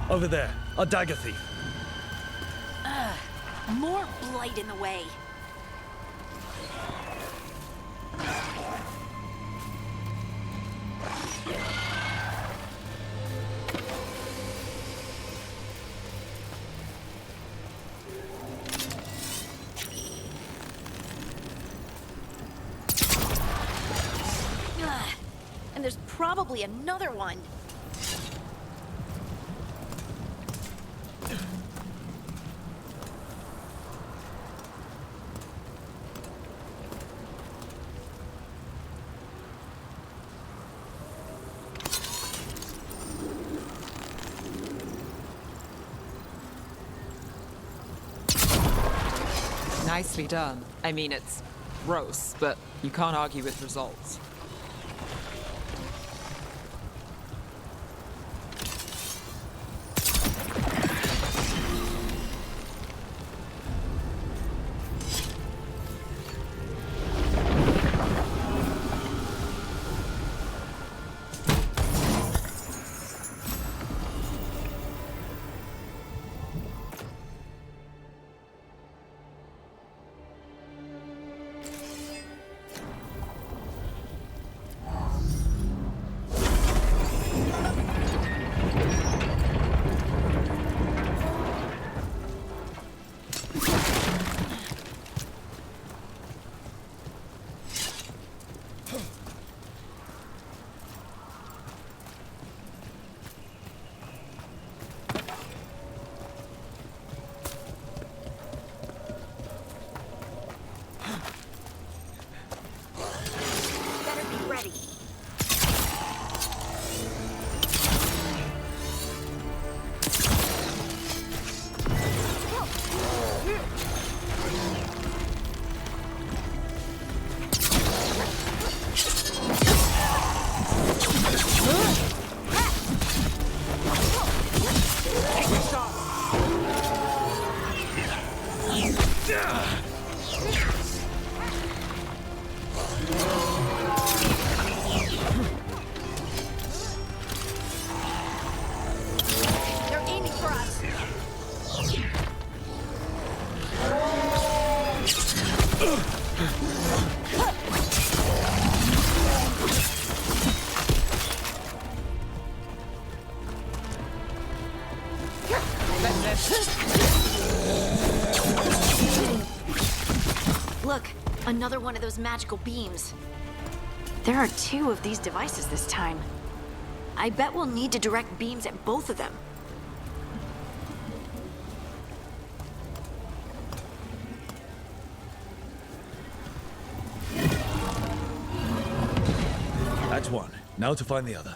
Over there, a dagger thief. More blight in the way. probably another one. Nicely done. I mean, it's gross, but you can't argue with results. Look, another one of those magical beams. There are 2 of these devices this time. I bet we'll need to direct beams at both of them. That's one. Now to find the other.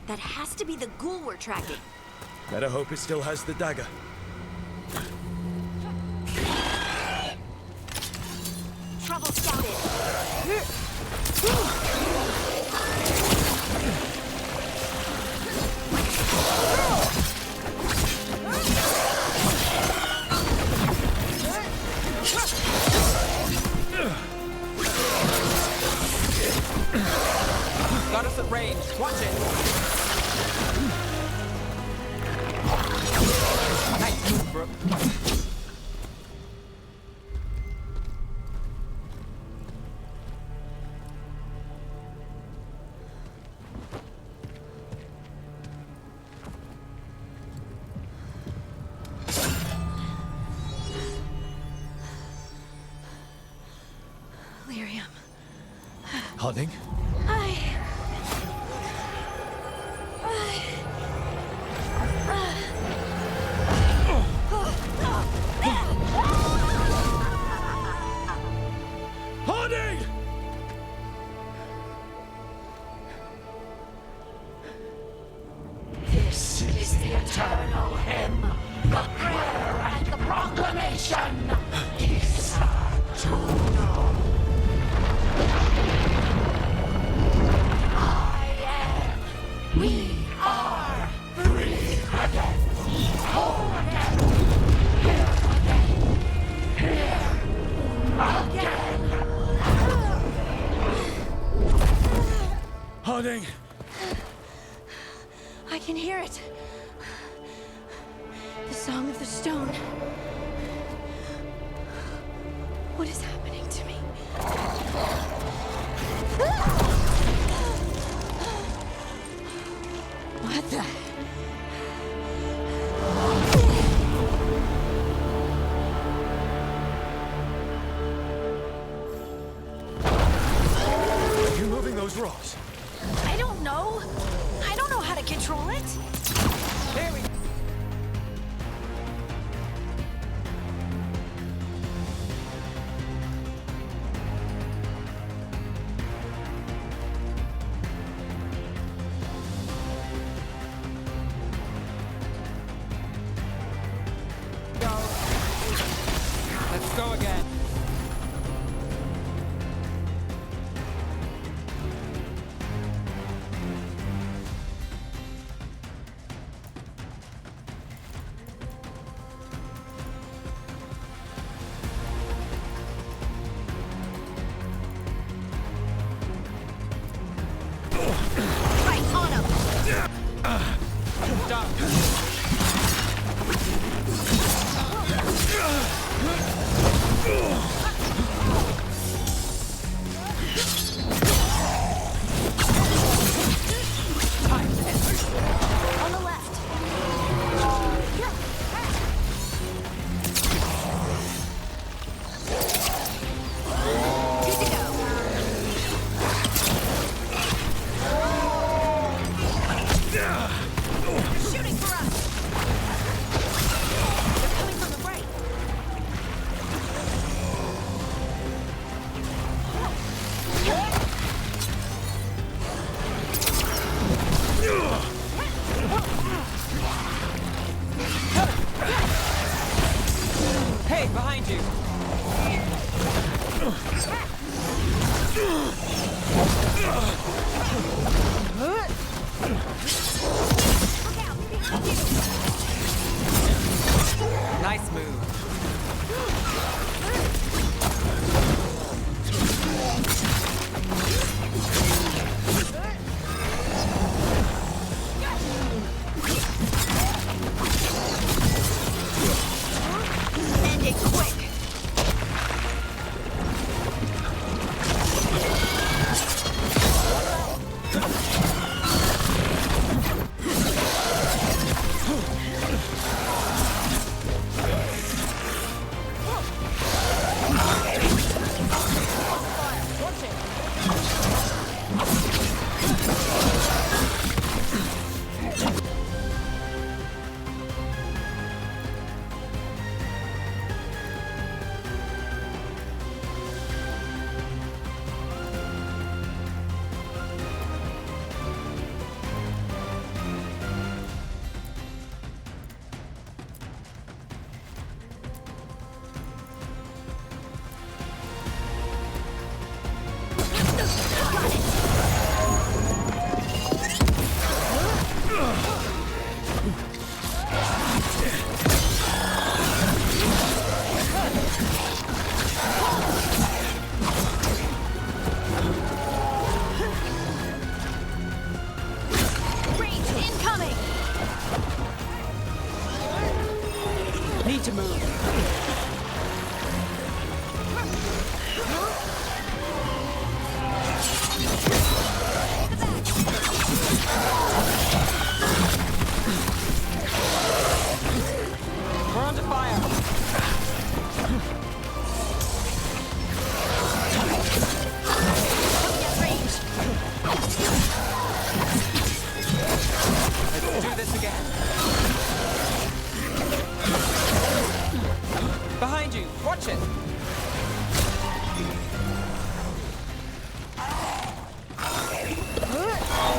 That has to be the ghoul we're tracking. Better hope it still has the dagger. Trouble scouted. Got us at range. Watch it. Nice move, Brooke. Lyrium. Harding? Harding! This is the eternal hymn, the prayer and the proclamation. Isatuno. We are free again. Whole again. Here again. Harding! I can hear it. The Song of the Stone. What is happening to me? What the? Are you moving those rocks? I don't know. I don't know how to control it. There we go. Let's go again. Right on him. Done. On the left. Good to go. They're shooting for us. They're coming from the right. Hey, behind you. Nice move. End it quick.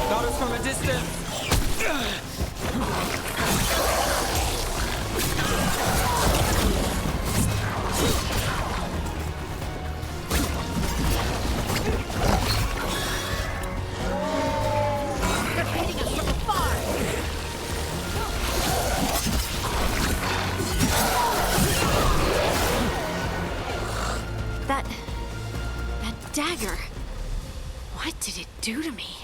Got us from a distance. They're hitting us from afar. That dagger. What did it do to me?